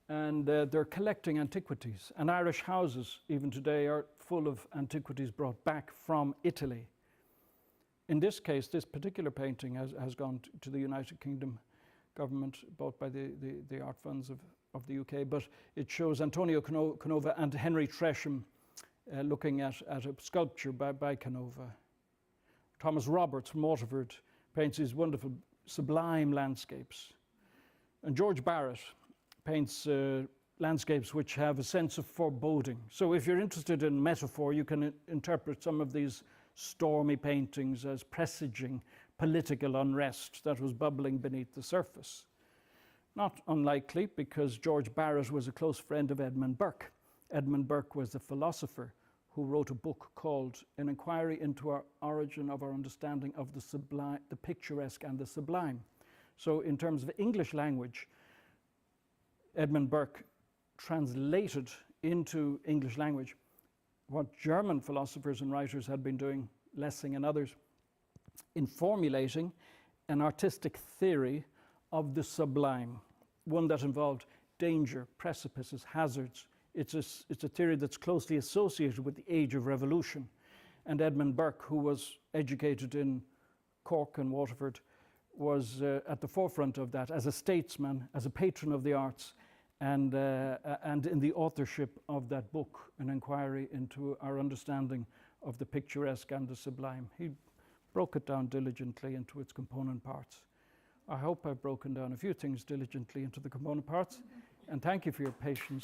and they're collecting antiquities. And Irish houses, even today, are full of antiquities brought back from Italy. In this case, this particular painting has gone to the United Kingdom government, bought by the art funds of the UK, but it shows Antonio Canova and Henry Tresham looking at a sculpture by Canova. Thomas Roberts from Waterford paints these wonderful, sublime landscapes. And George Barrett paints landscapes which have a sense of foreboding. So if you're interested in metaphor, you can interpret some of these stormy paintings as presaging political unrest that was bubbling beneath the surface. Not unlikely, because George Barrett was a close friend of Edmund Burke. Edmund Burke was a philosopher who wrote a book called An Inquiry into Our Origin of Our Understanding of the Sublime, the Picturesque and the Sublime. So in terms of English language, Edmund Burke translated into English language what German philosophers and writers had been doing, Lessing and others, in formulating an artistic theory of the sublime, one that involved danger, precipices, hazards. It's a theory that's closely associated with the Age of Revolution. And Edmund Burke, who was educated in Cork and Waterford, was at the forefront of that as a statesman, as a patron of the arts, and in the authorship of that book, An Inquiry into Our Understanding of the Picturesque and the Sublime. He broke it down diligently into its component parts. I hope I've broken down a few things diligently into the component parts, and thank you for your patience.